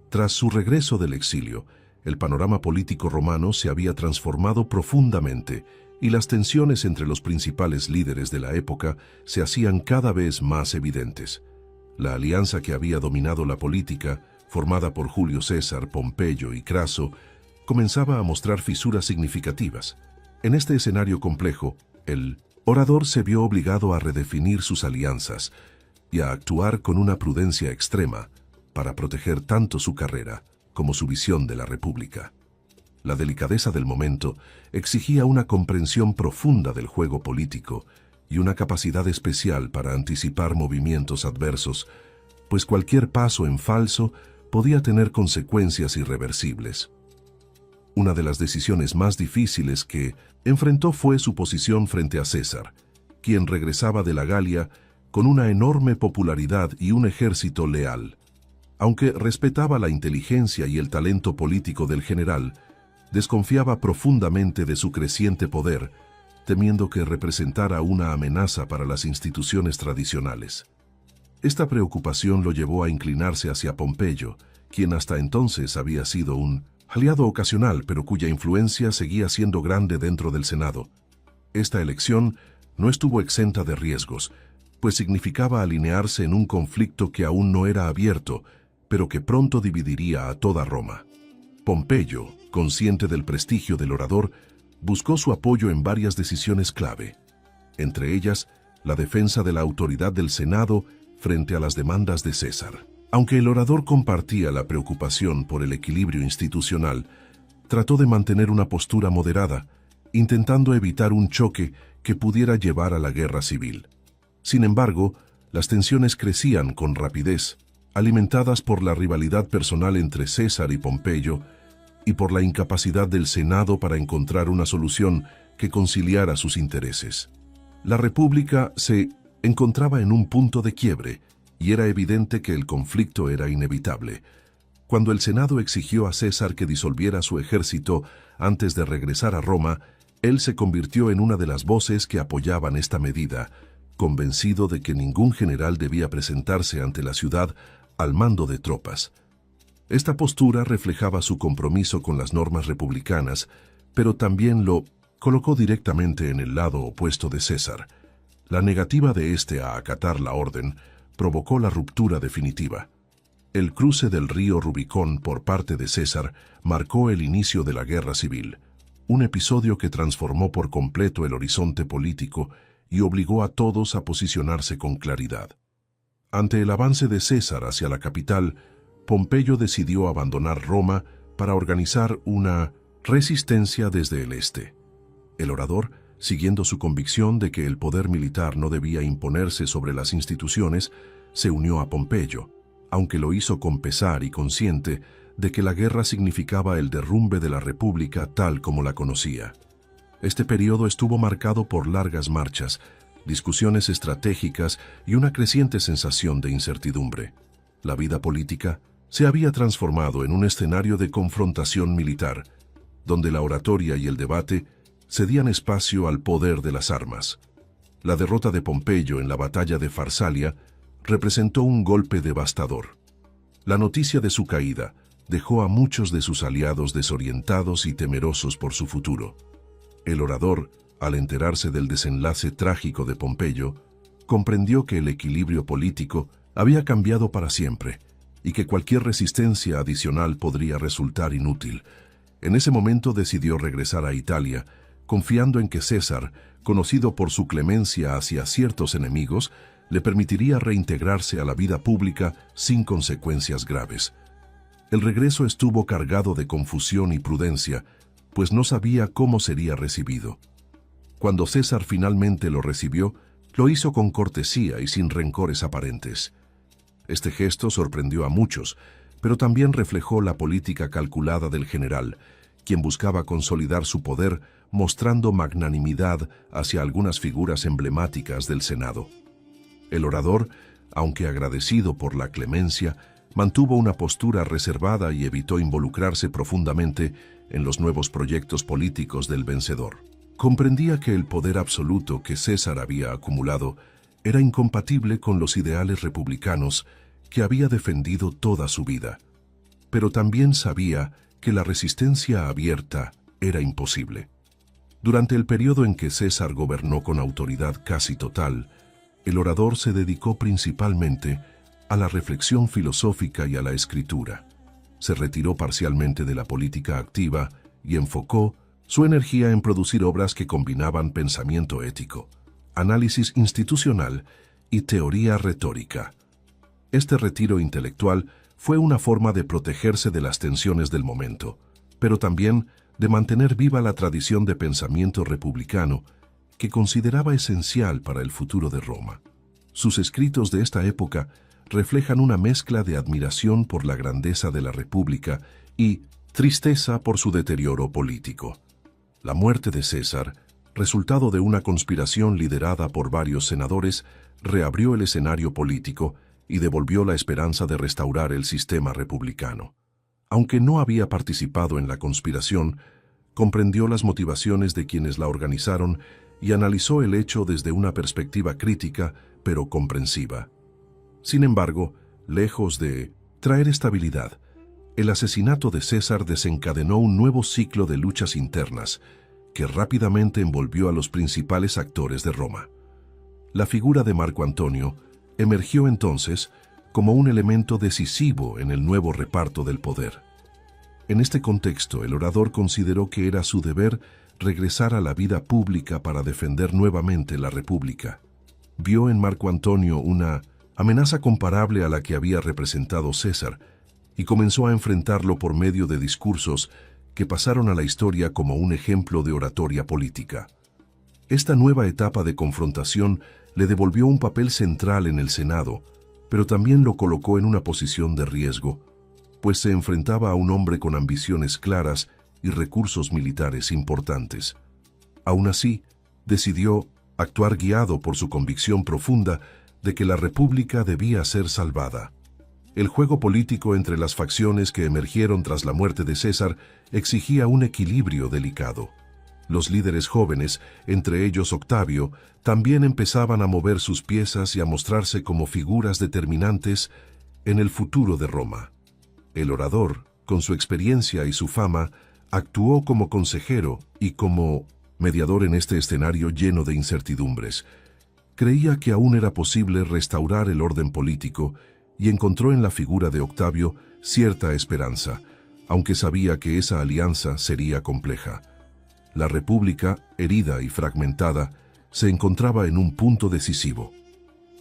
Tras su regreso del exilio, el panorama político romano se había transformado profundamente y las tensiones entre los principales líderes de la época se hacían cada vez más evidentes. La alianza que había dominado la política, formada por Julio César, Pompeyo y Craso, comenzaba a mostrar fisuras significativas. En este escenario complejo, el orador se vio obligado a redefinir sus alianzas y a actuar con una prudencia extrema para proteger tanto su carrera como su visión de la República. La delicadeza del momento exigía una comprensión profunda del juego político y una capacidad especial para anticipar movimientos adversos, pues cualquier paso en falso podía tener consecuencias irreversibles. Una de las decisiones más difíciles que enfrentó fue su posición frente a César, quien regresaba de la Galia con una enorme popularidad y un ejército leal. Aunque respetaba la inteligencia y el talento político del general, desconfiaba profundamente de su creciente poder, temiendo que representara una amenaza para las instituciones tradicionales. Esta preocupación lo llevó a inclinarse hacia Pompeyo, quien hasta entonces había sido un aliado ocasional, pero cuya influencia seguía siendo grande dentro del Senado. Esta elección no estuvo exenta de riesgos, pues significaba alinearse en un conflicto que aún no era abierto, pero que pronto dividiría a toda Roma. Pompeyo, consciente del prestigio del orador, buscó su apoyo en varias decisiones clave, entre ellas la defensa de la autoridad del Senado frente a las demandas de César. Aunque el orador compartía la preocupación por el equilibrio institucional, trató de mantener una postura moderada, intentando evitar un choque que pudiera llevar a la guerra civil. Sin embargo, las tensiones crecían con rapidez, alimentadas por la rivalidad personal entre César y Pompeyo y por la incapacidad del Senado para encontrar una solución que conciliara sus intereses. La República se encontraba en un punto de quiebre y era evidente que el conflicto era inevitable. Cuando el Senado exigió a César que disolviera su ejército antes de regresar a Roma, él se convirtió en una de las voces que apoyaban esta medida, convencido de que ningún general debía presentarse ante la ciudad al mando de tropas. Esta postura reflejaba su compromiso con las normas republicanas, pero también lo colocó directamente en el lado opuesto de César. La negativa de éste a acatar la orden provocó la ruptura definitiva. El cruce del río Rubicón por parte de César marcó el inicio de la guerra civil, un episodio que transformó por completo el horizonte político y obligó a todos a posicionarse con claridad. Ante el avance de César hacia la capital, Pompeyo decidió abandonar Roma para organizar una resistencia desde el este. El orador, siguiendo su convicción de que el poder militar no debía imponerse sobre las instituciones, se unió a Pompeyo, aunque lo hizo con pesar y consciente de que la guerra significaba el derrumbe de la República tal como la conocía. Este periodo estuvo marcado por largas marchas, discusiones estratégicas y una creciente sensación de incertidumbre. La vida política se había transformado en un escenario de confrontación militar, donde la oratoria y el debate cedían espacio al poder de las armas. La derrota de Pompeyo en la batalla de Farsalia representó un golpe devastador. La noticia de su caída dejó a muchos de sus aliados desorientados y temerosos por su futuro. El orador, al enterarse del desenlace trágico de Pompeyo, comprendió que el equilibrio político había cambiado para siempre y que cualquier resistencia adicional podría resultar inútil. En ese momento decidió regresar a Italia, confiando en que César, conocido por su clemencia hacia ciertos enemigos, le permitiría reintegrarse a la vida pública sin consecuencias graves. El regreso estuvo cargado de confusión y prudencia, pues no sabía cómo sería recibido. Cuando César finalmente lo recibió, lo hizo con cortesía y sin rencores aparentes. Este gesto sorprendió a muchos, pero también reflejó la política calculada del general, quien buscaba consolidar su poder mostrando magnanimidad hacia algunas figuras emblemáticas del Senado. El orador, aunque agradecido por la clemencia, mantuvo una postura reservada y evitó involucrarse profundamente en los nuevos proyectos políticos del vencedor. Comprendía que el poder absoluto que César había acumulado era incompatible con los ideales republicanos que había defendido toda su vida, pero también sabía que la resistencia abierta era imposible. Durante el periodo en que César gobernó con autoridad casi total, el orador se dedicó principalmente a la reflexión filosófica y a la escritura. Se retiró parcialmente de la política activa y enfocó su energía en producir obras que combinaban pensamiento ético, análisis institucional y teoría retórica. Este retiro intelectual fue una forma de protegerse de las tensiones del momento, pero también de mantener viva la tradición de pensamiento republicano que consideraba esencial para el futuro de Roma. Sus escritos de esta época reflejan una mezcla de admiración por la grandeza de la República y tristeza por su deterioro político. La muerte de César, resultado de una conspiración liderada por varios senadores, reabrió el escenario político y devolvió la esperanza de restaurar el sistema republicano. Aunque no había participado en la conspiración, comprendió las motivaciones de quienes la organizaron y analizó el hecho desde una perspectiva crítica, pero comprensiva. Sin embargo, lejos de traer estabilidad, El asesinato de César desencadenó un nuevo ciclo de luchas internas que rápidamente envolvió a los principales actores de Roma. La figura de Marco Antonio emergió entonces como un elemento decisivo en el nuevo reparto del poder. En este contexto, el orador consideró que era su deber regresar a la vida pública para defender nuevamente la República. Vio en Marco Antonio una amenaza comparable a la que había representado César y comenzó a enfrentarlo por medio de discursos que pasaron a la historia como un ejemplo de oratoria política. Esta nueva etapa de confrontación le devolvió un papel central en el Senado, pero también lo colocó en una posición de riesgo, pues se enfrentaba a un hombre con ambiciones claras y recursos militares importantes. Aún así, decidió actuar guiado por su convicción profunda de que la República debía ser salvada. El juego político entre las facciones que emergieron tras la muerte de César exigía un equilibrio delicado. Los líderes jóvenes, entre ellos Octavio, también empezaban a mover sus piezas y a mostrarse como figuras determinantes en el futuro de Roma. El orador, con su experiencia y su fama, actuó como consejero y como mediador en este escenario lleno de incertidumbres. Creía que aún era posible restaurar el orden político y encontró en la figura de Octavio cierta esperanza, aunque sabía que esa alianza sería compleja. La República, herida y fragmentada, se encontraba en un punto decisivo.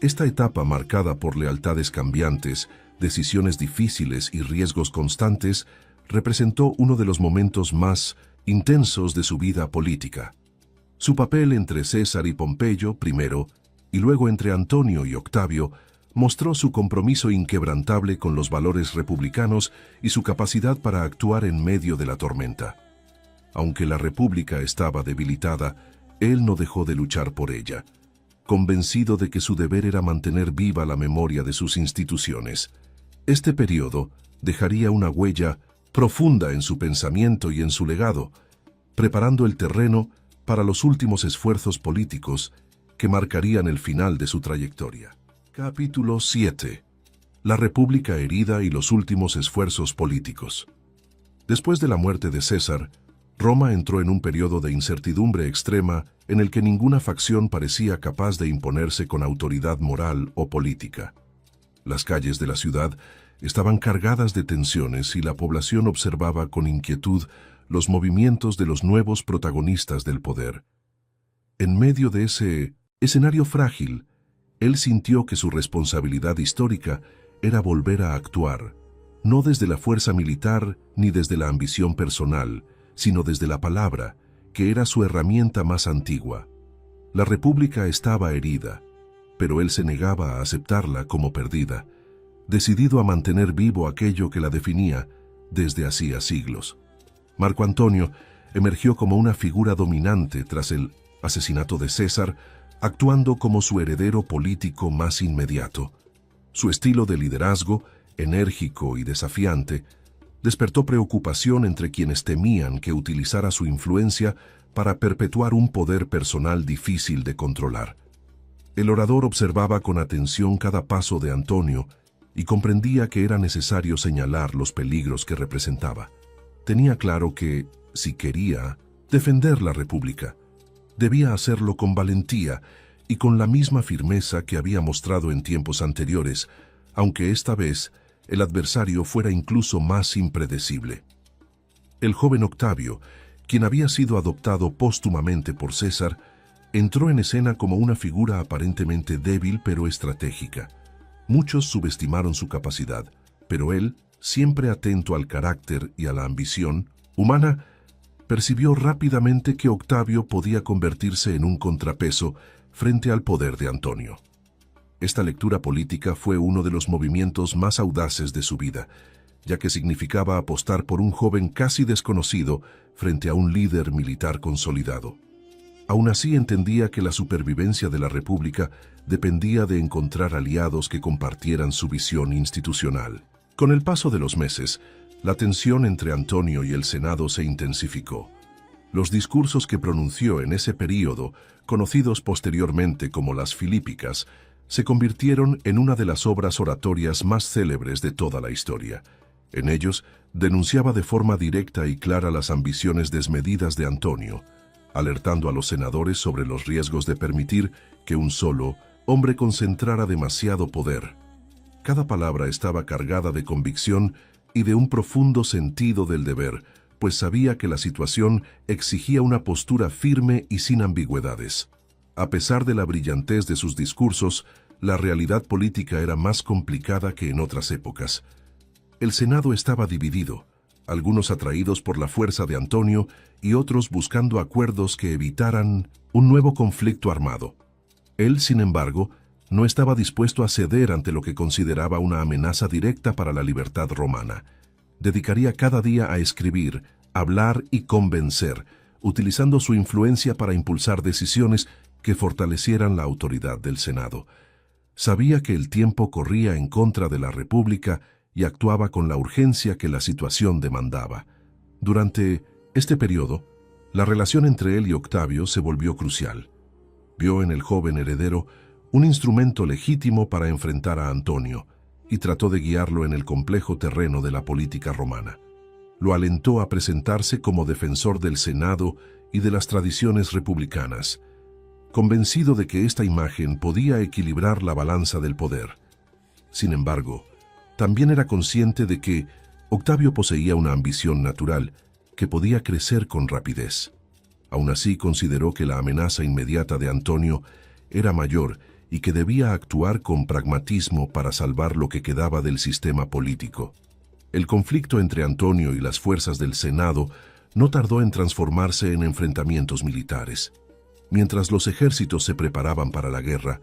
Esta etapa, marcada por lealtades cambiantes, decisiones difíciles y riesgos constantes, representó uno de los momentos más intensos de su vida política. Su papel entre César y Pompeyo primero, y luego entre Antonio y Octavio, mostró su compromiso inquebrantable con los valores republicanos y su capacidad para actuar en medio de la tormenta. Aunque la República estaba debilitada, él no dejó de luchar por ella, convencido de que su deber era mantener viva la memoria de sus instituciones. Este periodo dejaría una huella profunda en su pensamiento y en su legado, preparando el terreno para los últimos esfuerzos políticos que marcarían el final de su trayectoria. Capítulo 7. La República herida y los últimos esfuerzos políticos. Después de la muerte de César, Roma entró en un periodo de incertidumbre extrema en el que ninguna facción parecía capaz de imponerse con autoridad moral o política. Las calles de la ciudad estaban cargadas de tensiones y la población observaba con inquietud los movimientos de los nuevos protagonistas del poder. En medio de ese escenario frágil, él sintió que su responsabilidad histórica era volver a actuar, no desde la fuerza militar ni desde la ambición personal, sino desde la palabra, que era su herramienta más antigua. La República estaba herida, pero él se negaba a aceptarla como perdida, decidido a mantener vivo aquello que la definía desde hacía siglos. Marco Antonio emergió como una figura dominante tras el asesinato de César, actuando como su heredero político más inmediato. Su estilo de liderazgo, enérgico y desafiante, despertó preocupación entre quienes temían que utilizara su influencia para perpetuar un poder personal difícil de controlar. El orador observaba con atención cada paso de Antonio y comprendía que era necesario señalar los peligros que representaba. Tenía claro que, si quería defender la República, debía hacerlo con valentía y con la misma firmeza que había mostrado en tiempos anteriores, aunque esta vez el adversario fuera incluso más impredecible. El joven Octavio, quien había sido adoptado póstumamente por César, entró en escena como una figura aparentemente débil pero estratégica. Muchos subestimaron su capacidad, pero él, siempre atento al carácter y a la ambición humana, percibió rápidamente que Octavio podía convertirse en un contrapeso frente al poder de Antonio. Esta lectura política fue uno de los movimientos más audaces de su vida, ya que significaba apostar por un joven casi desconocido frente a un líder militar consolidado. Aún así entendía que la supervivencia de la República dependía de encontrar aliados que compartieran su visión institucional. Con el paso de los meses, la tensión entre Antonio y el Senado se intensificó. Los discursos que pronunció en ese período, conocidos posteriormente como las Filípicas, se convirtieron en una de las obras oratorias más célebres de toda la historia. En ellos, denunciaba de forma directa y clara las ambiciones desmedidas de Antonio, alertando a los senadores sobre los riesgos de permitir que un solo hombre concentrara demasiado poder. Cada palabra estaba cargada de convicción y de un profundo sentido del deber, pues sabía que la situación exigía una postura firme y sin ambigüedades. A pesar de la brillantez de sus discursos, la realidad política era más complicada que en otras épocas. El Senado estaba dividido, algunos atraídos por la fuerza de Antonio y otros buscando acuerdos que evitaran un nuevo conflicto armado. Él, sin embargo, no estaba dispuesto a ceder ante lo que consideraba una amenaza directa para la libertad romana. Dedicaría cada día a escribir, hablar y convencer, utilizando su influencia para impulsar decisiones que fortalecieran la autoridad del Senado. Sabía que el tiempo corría en contra de la República y actuaba con la urgencia que la situación demandaba. Durante este periodo, la relación entre él y Octavio se volvió crucial. Vio en el joven heredero un instrumento legítimo para enfrentar a Antonio y trató de guiarlo en el complejo terreno de la política romana. Lo alentó a presentarse como defensor del Senado y de las tradiciones republicanas, convencido de que esta imagen podía equilibrar la balanza del poder. Sin embargo, también era consciente de que Octavio poseía una ambición natural que podía crecer con rapidez. Aún así, consideró que la amenaza inmediata de Antonio era mayor y que debía actuar con pragmatismo para salvar lo que quedaba del sistema político. El conflicto entre Antonio y las fuerzas del Senado no tardó en transformarse en enfrentamientos militares. Mientras los ejércitos se preparaban para la guerra,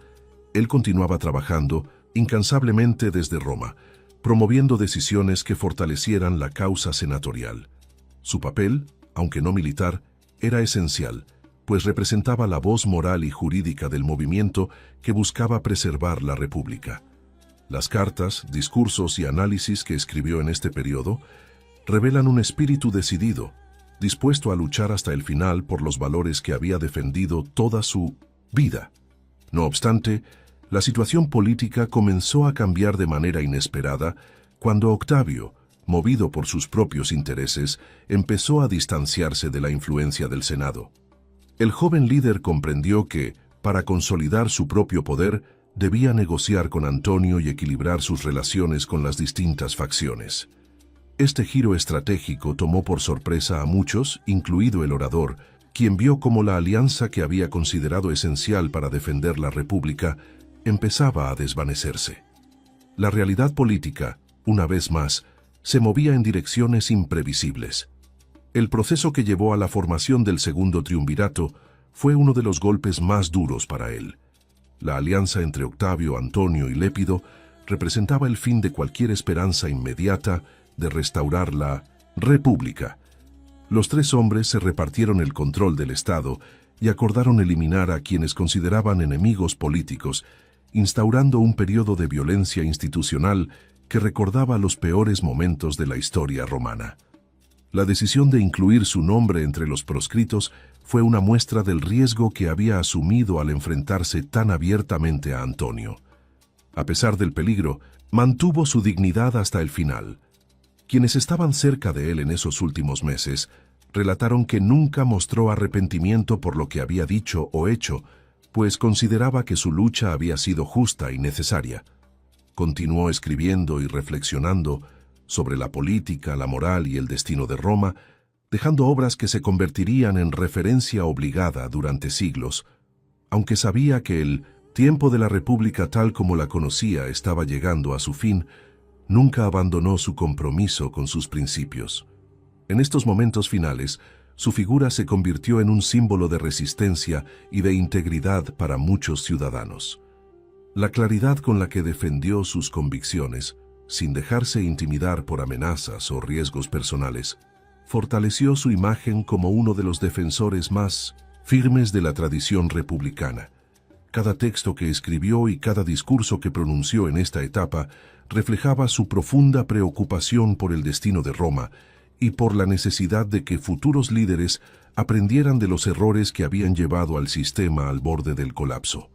él continuaba trabajando incansablemente desde Roma, promoviendo decisiones que fortalecieran la causa senatorial. Su papel, aunque no militar, era esencial, pues representaba la voz moral y jurídica del movimiento que buscaba preservar la República. Las cartas, discursos y análisis que escribió en este periodo revelan un espíritu decidido, dispuesto a luchar hasta el final por los valores que había defendido toda su vida. No obstante, la situación política comenzó a cambiar de manera inesperada cuando Octavio, movido por sus propios intereses, empezó a distanciarse de la influencia del Senado. El joven líder comprendió que, para consolidar su propio poder, debía negociar con Antonio y equilibrar sus relaciones con las distintas facciones. Este giro estratégico tomó por sorpresa a muchos, incluido el orador, quien vio cómo la alianza que había considerado esencial para defender la República empezaba a desvanecerse. La realidad política, una vez más, se movía en direcciones imprevisibles. El proceso que llevó a la formación del segundo triunvirato fue uno de los golpes más duros para él. La alianza entre Octavio, Antonio y Lépido representaba el fin de cualquier esperanza inmediata de restaurar la República. Los tres hombres se repartieron el control del Estado y acordaron eliminar a quienes consideraban enemigos políticos, instaurando un periodo de violencia institucional que recordaba los peores momentos de la historia romana. La decisión de incluir su nombre entre los proscritos fue una muestra del riesgo que había asumido al enfrentarse tan abiertamente a Antonio. A pesar del peligro, mantuvo su dignidad hasta el final. Quienes estaban cerca de él en esos últimos meses relataron que nunca mostró arrepentimiento por lo que había dicho o hecho, pues consideraba que su lucha había sido justa y necesaria. Continuó escribiendo y reflexionando sobre la política, la moral y el destino de Roma, dejando obras que se convertirían en referencia obligada durante siglos, aunque sabía que el tiempo de la República tal como la conocía estaba llegando a su fin. Nunca abandonó su compromiso con sus principios. En estos momentos finales, su figura se convirtió en un símbolo de resistencia y de integridad para muchos ciudadanos. La claridad con la que defendió sus convicciones, sin dejarse intimidar por amenazas o riesgos personales, fortaleció su imagen como uno de los defensores más firmes de la tradición republicana. Cada texto que escribió y cada discurso que pronunció en esta etapa reflejaba su profunda preocupación por el destino de Roma y por la necesidad de que futuros líderes aprendieran de los errores que habían llevado al sistema al borde del colapso.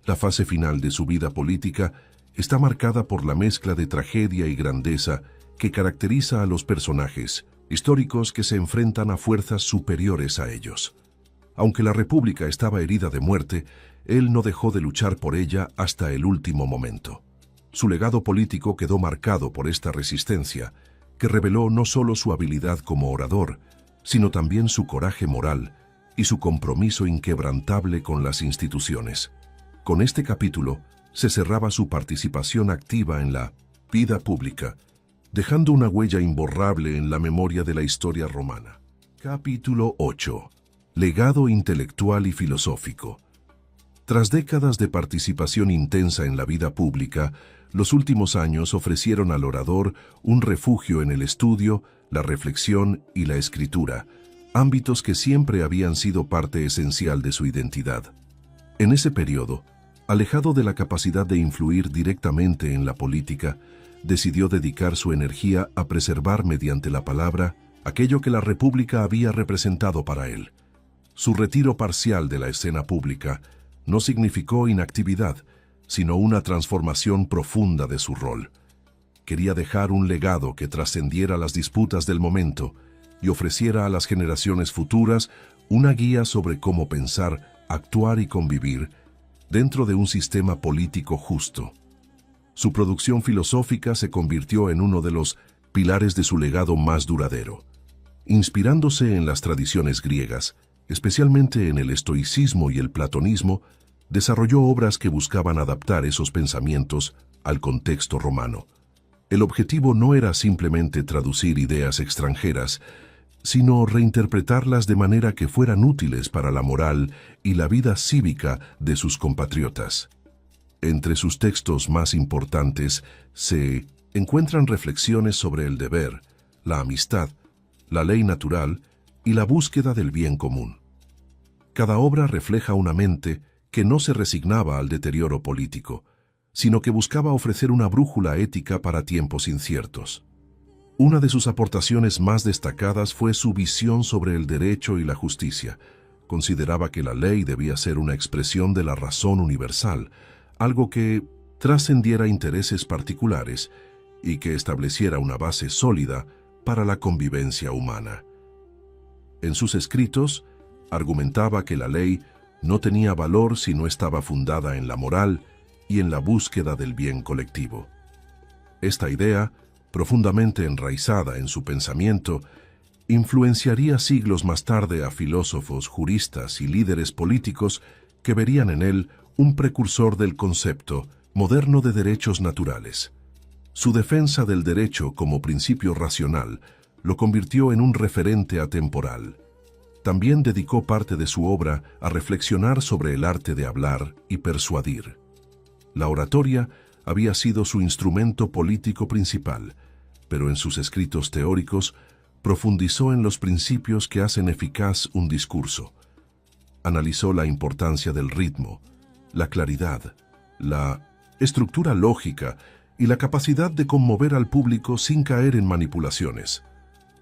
La fase final de su vida política está marcada por la mezcla de tragedia y grandeza que caracteriza a los personajes históricos que se enfrentan a fuerzas superiores a ellos. Aunque la República estaba herida de muerte, él no dejó de luchar por ella hasta el último momento. Su legado político quedó marcado por esta resistencia, que reveló no solo su habilidad como orador, sino también su coraje moral y su compromiso inquebrantable con las instituciones. Con este capítulo se cerraba su participación activa en la vida pública, dejando una huella imborrable en la memoria de la historia romana. Capítulo 8. Legado intelectual y filosófico. Tras décadas de participación intensa en la vida pública, los últimos años ofrecieron al orador un refugio en el estudio, la reflexión y la escritura, ámbitos que siempre habían sido parte esencial de su identidad. En ese periodo, alejado de la capacidad de influir directamente en la política, decidió dedicar su energía a preservar mediante la palabra aquello que la República había representado para él. Su retiro parcial de la escena pública no significó inactividad, sino una transformación profunda de su rol. Quería dejar un legado que trascendiera las disputas del momento y ofreciera a las generaciones futuras una guía sobre cómo pensar, actuar y convivir dentro de un sistema político justo. Su producción filosófica se convirtió en uno de los pilares de su legado más duradero. Inspirándose en las tradiciones griegas, especialmente en el estoicismo y el platonismo, desarrolló obras que buscaban adaptar esos pensamientos al contexto romano. El objetivo no era simplemente traducir ideas extranjeras, sino reinterpretarlas de manera que fueran útiles para la moral y la vida cívica de sus compatriotas. Entre sus textos más importantes se encuentran reflexiones sobre el deber, la amistad, la ley natural y la búsqueda del bien común. Cada obra refleja una mente que no se resignaba al deterioro político, sino que buscaba ofrecer una brújula ética para tiempos inciertos. Una de sus aportaciones más destacadas fue su visión sobre el derecho y la justicia. Consideraba que la ley debía ser una expresión de la razón universal, algo que trascendiera intereses particulares y que estableciera una base sólida para la convivencia humana. En sus escritos, argumentaba que la ley no tenía valor si no estaba fundada en la moral y en la búsqueda del bien colectivo. Esta idea, profundamente enraizada en su pensamiento, influenciaría siglos más tarde a filósofos, juristas y líderes políticos que verían en él un precursor del concepto moderno de derechos naturales. Su defensa del derecho como principio racional lo convirtió en un referente atemporal. También dedicó parte de su obra a reflexionar sobre el arte de hablar y persuadir. La oratoria había sido su instrumento político principal, pero en sus escritos teóricos profundizó en los principios que hacen eficaz un discurso. Analizó la importancia del ritmo, la claridad, la estructura lógica y la capacidad de conmover al público sin caer en manipulaciones.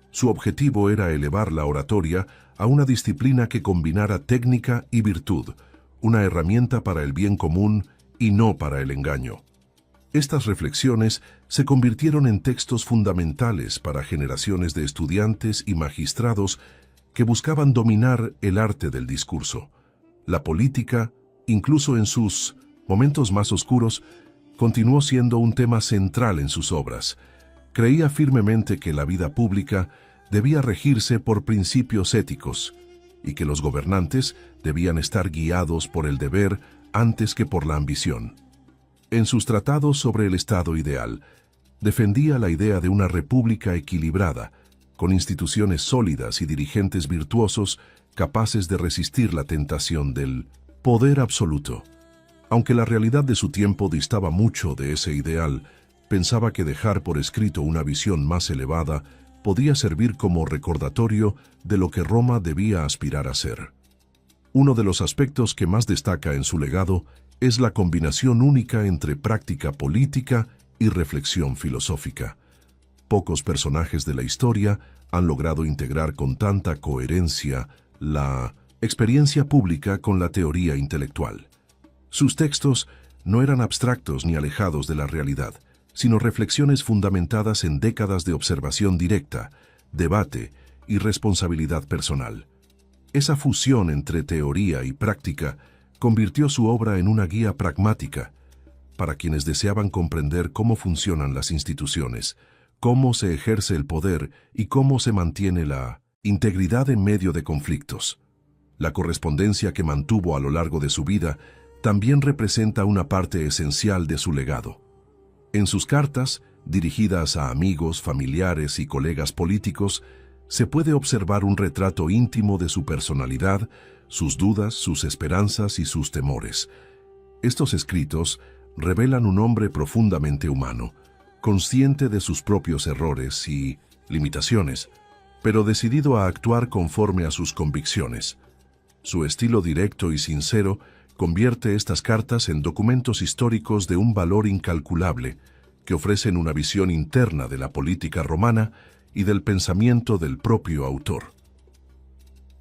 Su objetivo era elevar la oratoria a una disciplina que combinara técnica y virtud, una herramienta para el bien común y no para el engaño. Estas reflexiones se convirtieron en textos fundamentales para generaciones de estudiantes y magistrados que buscaban dominar el arte del discurso. La política, incluso en sus momentos más oscuros, continuó siendo un tema central en sus obras. Creía firmemente que la vida pública debía regirse por principios éticos y que los gobernantes debían estar guiados por el deber antes que por la ambición. En sus tratados sobre el Estado ideal, defendía la idea de una república equilibrada, con instituciones sólidas y dirigentes virtuosos capaces de resistir la tentación del poder absoluto. Aunque la realidad de su tiempo distaba mucho de ese ideal, pensaba que dejar por escrito una visión más elevada podía servir como recordatorio de lo que Roma debía aspirar a ser. Uno de los aspectos que más destaca en su legado es la combinación única entre práctica política y reflexión filosófica. Pocos personajes de la historia han logrado integrar con tanta coherencia la experiencia pública con la teoría intelectual. Sus textos no eran abstractos ni alejados de la realidad, sino reflexiones fundamentadas en décadas de observación directa, debate y responsabilidad personal. Esa fusión entre teoría y práctica convirtió su obra en una guía pragmática para quienes deseaban comprender cómo funcionan las instituciones, cómo se ejerce el poder y cómo se mantiene la integridad en medio de conflictos. La correspondencia que mantuvo a lo largo de su vida también representa una parte esencial de su legado. En sus cartas, dirigidas a amigos, familiares y colegas políticos, se puede observar un retrato íntimo de su personalidad, sus dudas, sus esperanzas y sus temores. Estos escritos revelan un hombre profundamente humano, consciente de sus propios errores y limitaciones, pero decidido a actuar conforme a sus convicciones. Su estilo directo y sincero convierte estas cartas en documentos históricos de un valor incalculable, que ofrecen una visión interna de la política romana y del pensamiento del propio autor.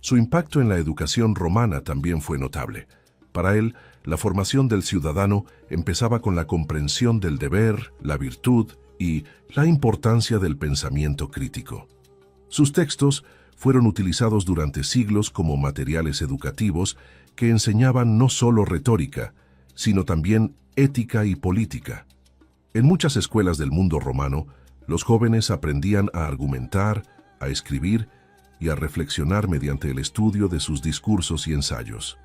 Su impacto en la educación romana también fue notable. Para él, la formación del ciudadano empezaba con la comprensión del deber, la virtud y la importancia del pensamiento crítico. Sus textos fueron utilizados durante siglos como materiales educativos que enseñaban no solo retórica, sino también ética y política. En muchas escuelas del mundo romano, los jóvenes aprendían a argumentar, a escribir y a reflexionar mediante el estudio de sus discursos y ensayos.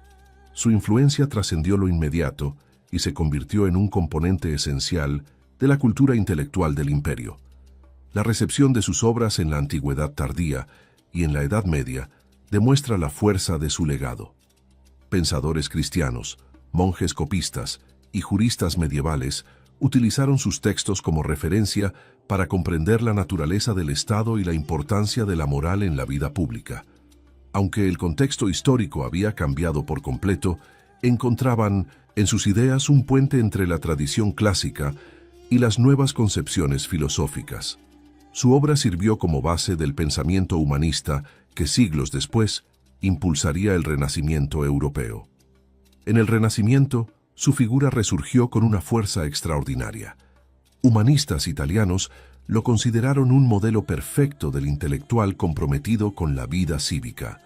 Su influencia trascendió lo inmediato y se convirtió en un componente esencial de la cultura intelectual del imperio. La recepción de sus obras en la antigüedad tardía y en la Edad Media demuestra la fuerza de su legado. Pensadores cristianos, monjes copistas y juristas medievales utilizaron sus textos como referencia para comprender la naturaleza del Estado y la importancia de la moral en la vida pública. Aunque el contexto histórico había cambiado por completo, encontraban en sus ideas un puente entre la tradición clásica y las nuevas concepciones filosóficas. Su obra sirvió como base del pensamiento humanista que siglos después impulsaría el Renacimiento europeo. En el Renacimiento, su figura resurgió con una fuerza extraordinaria. Humanistas italianos lo consideraron un modelo perfecto del intelectual comprometido con la vida cívica.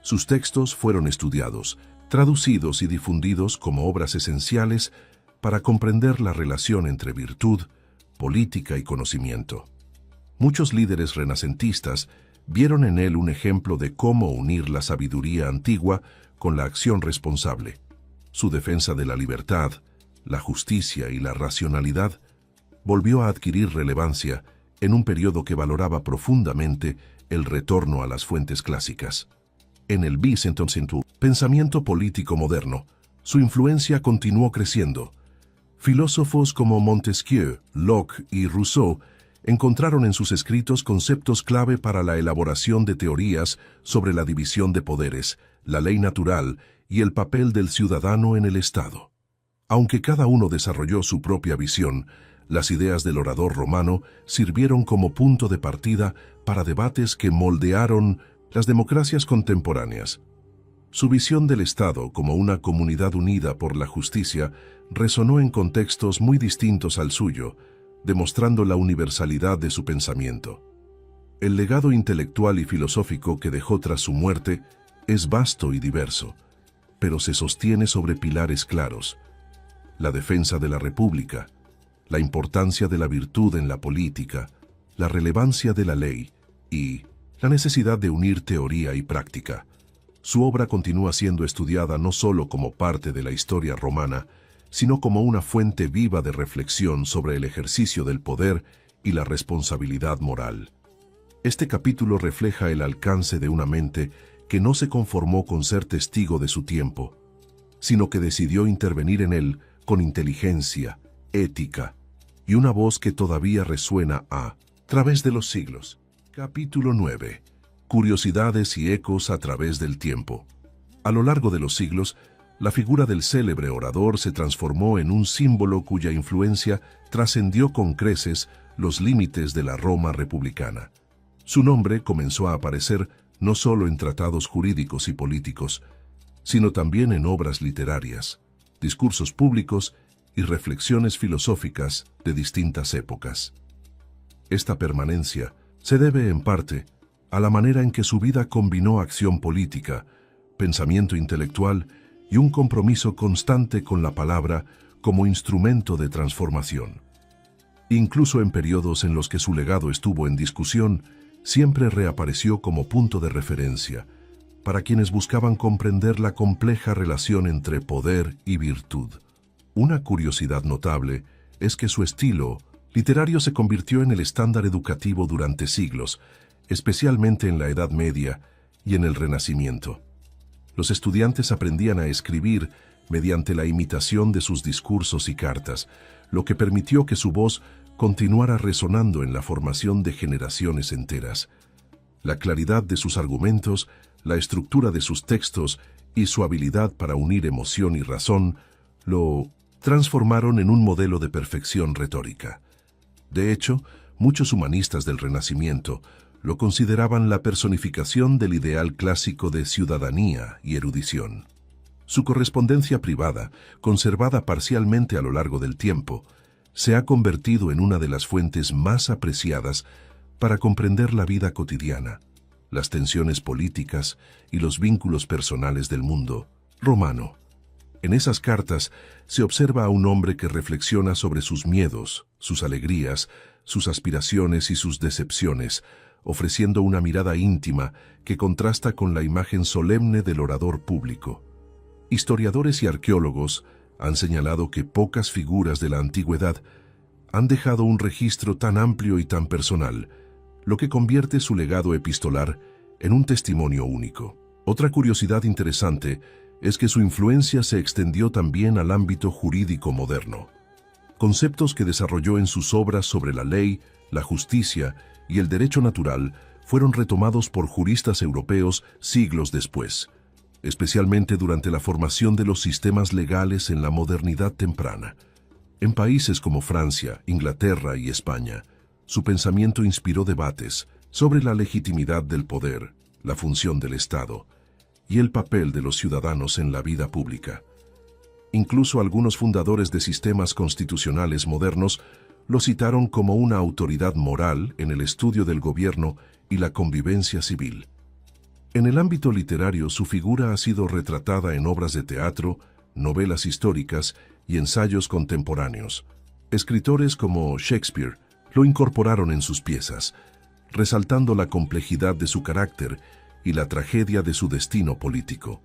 Sus textos fueron estudiados, traducidos y difundidos como obras esenciales para comprender la relación entre virtud, política y conocimiento. Muchos líderes renacentistas vieron en él un ejemplo de cómo unir la sabiduría antigua con la acción responsable. Su defensa de la libertad, la justicia y la racionalidad volvió a adquirir relevancia en un periodo que valoraba profundamente el retorno a las fuentes clásicas. En el Bicentenario, pensamiento político moderno, su influencia continuó creciendo. Filósofos como Montesquieu, Locke y Rousseau encontraron en sus escritos conceptos clave para la elaboración de teorías sobre la división de poderes, la ley natural y el papel del ciudadano en el Estado. Aunque cada uno desarrolló su propia visión, las ideas del orador romano sirvieron como punto de partida para debates que moldearon las democracias contemporáneas. Su visión del Estado como una comunidad unida por la justicia resonó en contextos muy distintos al suyo, demostrando la universalidad de su pensamiento. El legado intelectual y filosófico que dejó tras su muerte es vasto y diverso, pero se sostiene sobre pilares claros: la defensa de la República, la importancia de la virtud en la política, la relevancia de la ley y la necesidad de unir teoría y práctica. Su obra continúa siendo estudiada no solo como parte de la historia romana, sino como una fuente viva de reflexión sobre el ejercicio del poder y la responsabilidad moral. Este capítulo refleja el alcance de una mente que no se conformó con ser testigo de su tiempo, sino que decidió intervenir en él con inteligencia, ética y una voz que todavía resuena a través de los siglos. Capítulo 9. Curiosidades y ecos a través del tiempo. A lo largo de los siglos, la figura del célebre orador se transformó en un símbolo cuya influencia trascendió con creces los límites de la Roma republicana. Su nombre comenzó a aparecer no solo en tratados jurídicos y políticos, sino también en obras literarias, discursos públicos y reflexiones filosóficas de distintas épocas. Esta permanencia se debe, en parte, a la manera en que su vida combinó acción política, pensamiento intelectual y un compromiso constante con la palabra como instrumento de transformación. Incluso en periodos en los que su legado estuvo en discusión, siempre reapareció como punto de referencia para quienes buscaban comprender la compleja relación entre poder y virtud. Una curiosidad notable es que su estilo literario se convirtió en el estándar educativo durante siglos, especialmente en la Edad Media y en el Renacimiento. Los estudiantes aprendían a escribir mediante la imitación de sus discursos y cartas, lo que permitió que su voz continuara resonando en la formación de generaciones enteras. La claridad de sus argumentos, la estructura de sus textos y su habilidad para unir emoción y razón lo transformaron en un modelo de perfección retórica. De hecho, muchos humanistas del Renacimiento lo consideraban la personificación del ideal clásico de ciudadanía y erudición. Su correspondencia privada, conservada parcialmente a lo largo del tiempo, se ha convertido en una de las fuentes más apreciadas para comprender la vida cotidiana, las tensiones políticas y los vínculos personales del mundo romano. En esas cartas se observa a un hombre que reflexiona sobre sus miedos, sus alegrías, sus aspiraciones y sus decepciones, ofreciendo una mirada íntima que contrasta con la imagen solemne del orador público. Historiadores y arqueólogos han señalado que pocas figuras de la antigüedad han dejado un registro tan amplio y tan personal, lo que convierte su legado epistolar en un testimonio único. Otra curiosidad interesante es que su influencia se extendió también al ámbito jurídico moderno. Conceptos que desarrolló en sus obras sobre la ley, la justicia y el derecho natural fueron retomados por juristas europeos siglos después, especialmente durante la formación de los sistemas legales en la modernidad temprana. En países como Francia, Inglaterra y España, su pensamiento inspiró debates sobre la legitimidad del poder, la función del Estado y el papel de los ciudadanos en la vida pública. Incluso algunos fundadores de sistemas constitucionales modernos lo citaron como una autoridad moral en el estudio del gobierno y la convivencia civil. En el ámbito literario, su figura ha sido retratada en obras de teatro, novelas históricas y ensayos contemporáneos. Escritores como Shakespeare lo incorporaron en sus piezas, resaltando la complejidad de su carácter y la tragedia de su destino político.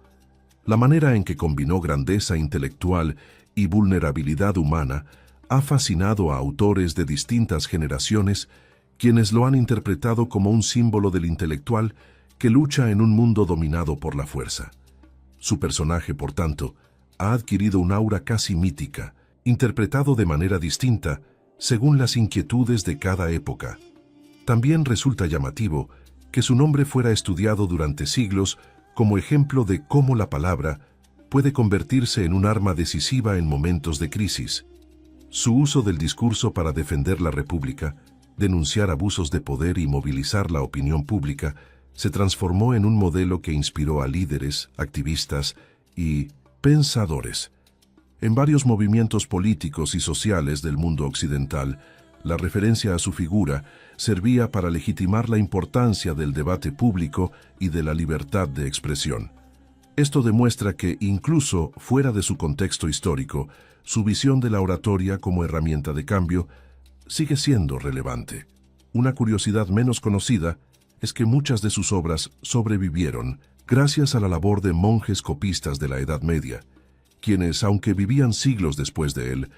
La manera en que combinó grandeza intelectual y vulnerabilidad humana ha fascinado a autores de distintas generaciones, quienes lo han interpretado como un símbolo del intelectual que lucha en un mundo dominado por la fuerza. Su personaje, por tanto, ha adquirido un aura casi mítica, interpretado de manera distinta según las inquietudes de cada época. También resulta llamativo que su nombre fuera estudiado durante siglos como ejemplo de cómo la palabra puede convertirse en un arma decisiva en momentos de crisis. Su uso del discurso para defender la República, denunciar abusos de poder y movilizar la opinión pública se transformó en un modelo que inspiró a líderes, activistas y pensadores. En varios movimientos políticos y sociales del mundo occidental, la referencia a su figura servía para legitimar la importancia del debate público y de la libertad de expresión. Esto demuestra que, incluso fuera de su contexto histórico, su visión de la oratoria como herramienta de cambio sigue siendo relevante. Una curiosidad menos conocida es que muchas de sus obras sobrevivieron gracias a la labor de monjes copistas de la Edad Media, quienes, aunque vivían siglos después de él,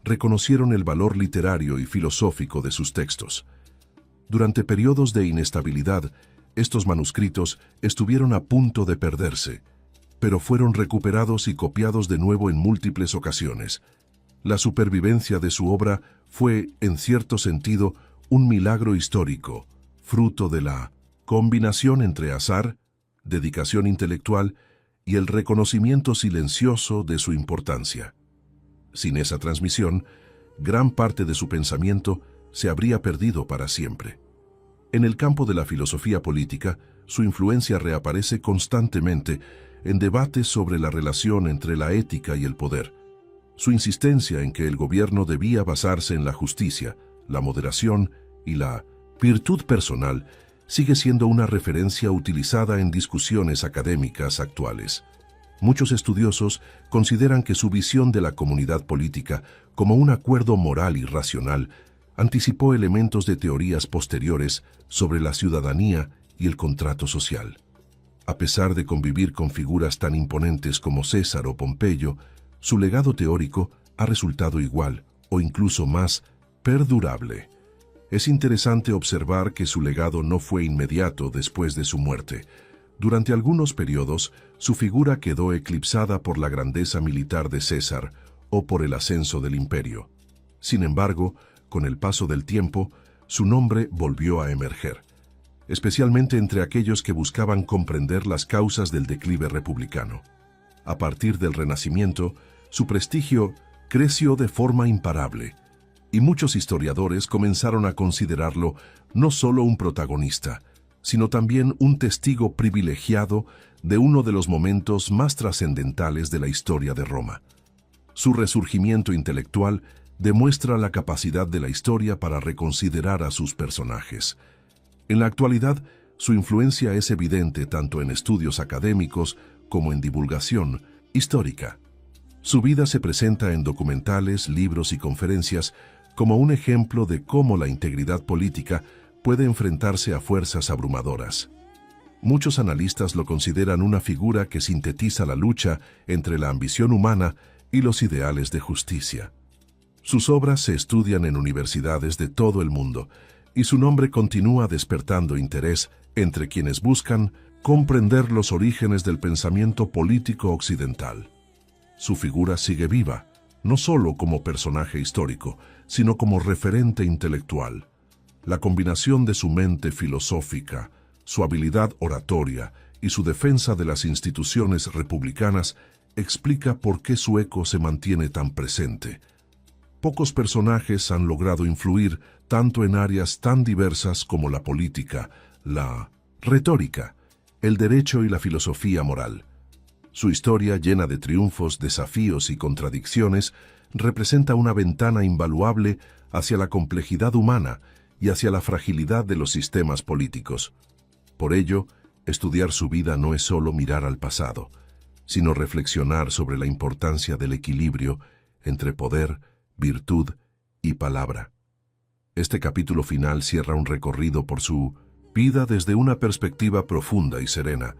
reconocieron el valor literario y filosófico de sus textos. Durante periodos de inestabilidad, estos manuscritos estuvieron a punto de perderse, pero fueron recuperados y copiados de nuevo en múltiples ocasiones. La supervivencia de su obra fue, en cierto sentido, un milagro histórico, fruto de la combinación entre azar, dedicación intelectual y el reconocimiento silencioso de su importancia. Sin esa transmisión, gran parte de su pensamiento se habría perdido para siempre. En el campo de la filosofía política, su influencia reaparece constantemente en debates sobre la relación entre la ética y el poder. Su insistencia en que el gobierno debía basarse en la justicia, la moderación y la virtud personal sigue siendo una referencia utilizada en discusiones académicas actuales. Muchos estudiosos consideran que su visión de la comunidad política como un acuerdo moral y racional anticipó elementos de teorías posteriores sobre la ciudadanía y el contrato social. A pesar de convivir con figuras tan imponentes como César o Pompeyo, su legado teórico ha resultado igual o incluso más perdurable. Es interesante observar que su legado no fue inmediato después de su muerte. Durante algunos periodos, su figura quedó eclipsada por la grandeza militar de César o por el ascenso del imperio. Sin embargo, con el paso del tiempo, su nombre volvió a emerger, especialmente entre aquellos que buscaban comprender las causas del declive republicano. A partir del Renacimiento, su prestigio creció de forma imparable, y muchos historiadores comenzaron a considerarlo no solo un protagonista, sino también un testigo privilegiado de uno de los momentos más trascendentales de la historia de Roma. Su resurgimiento intelectual demuestra la capacidad de la historia para reconsiderar a sus personajes. En la actualidad, su influencia es evidente tanto en estudios académicos como en divulgación histórica. Su vida se presenta en documentales, libros y conferencias como un ejemplo de cómo la integridad política puede enfrentarse a fuerzas abrumadoras. Muchos analistas lo consideran una figura que sintetiza la lucha entre la ambición humana y los ideales de justicia. Sus obras se estudian en universidades de todo el mundo, y su nombre continúa despertando interés entre quienes buscan comprender los orígenes del pensamiento político occidental. Su figura sigue viva, no solo como personaje histórico, sino como referente intelectual. La combinación de su mente filosófica, su habilidad oratoria y su defensa de las instituciones republicanas explica por qué su eco se mantiene tan presente. Pocos personajes han logrado influir tanto en áreas tan diversas como la política, la retórica, el derecho y la filosofía moral. Su historia, llena de triunfos, desafíos y contradicciones, representa una ventana invaluable hacia la complejidad humana y hacia la fragilidad de los sistemas políticos. Por ello, estudiar su vida no es solo mirar al pasado, sino reflexionar sobre la importancia del equilibrio entre poder, virtud y palabra. Este capítulo final cierra un recorrido por su vida desde una perspectiva profunda y serena,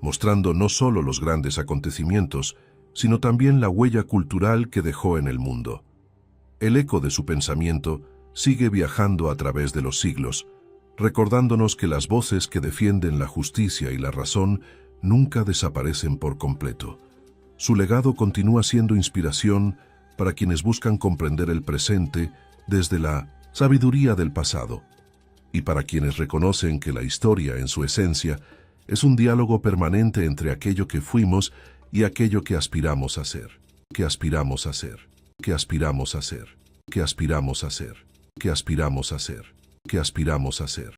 mostrando no solo los grandes acontecimientos, sino también la huella cultural que dejó en el mundo. El eco de su pensamiento sigue viajando a través de los siglos, recordándonos que las voces que defienden la justicia y la razón nunca desaparecen por completo. Su legado continúa siendo inspiración para quienes buscan comprender el presente desde la sabiduría del pasado, y para quienes reconocen que la historia, en su esencia, es un diálogo permanente entre aquello que fuimos y aquello que aspiramos a ser, que aspiramos a ser, que aspiramos a ser, que aspiramos a ser, que aspiramos a ser, que aspiramos a ser.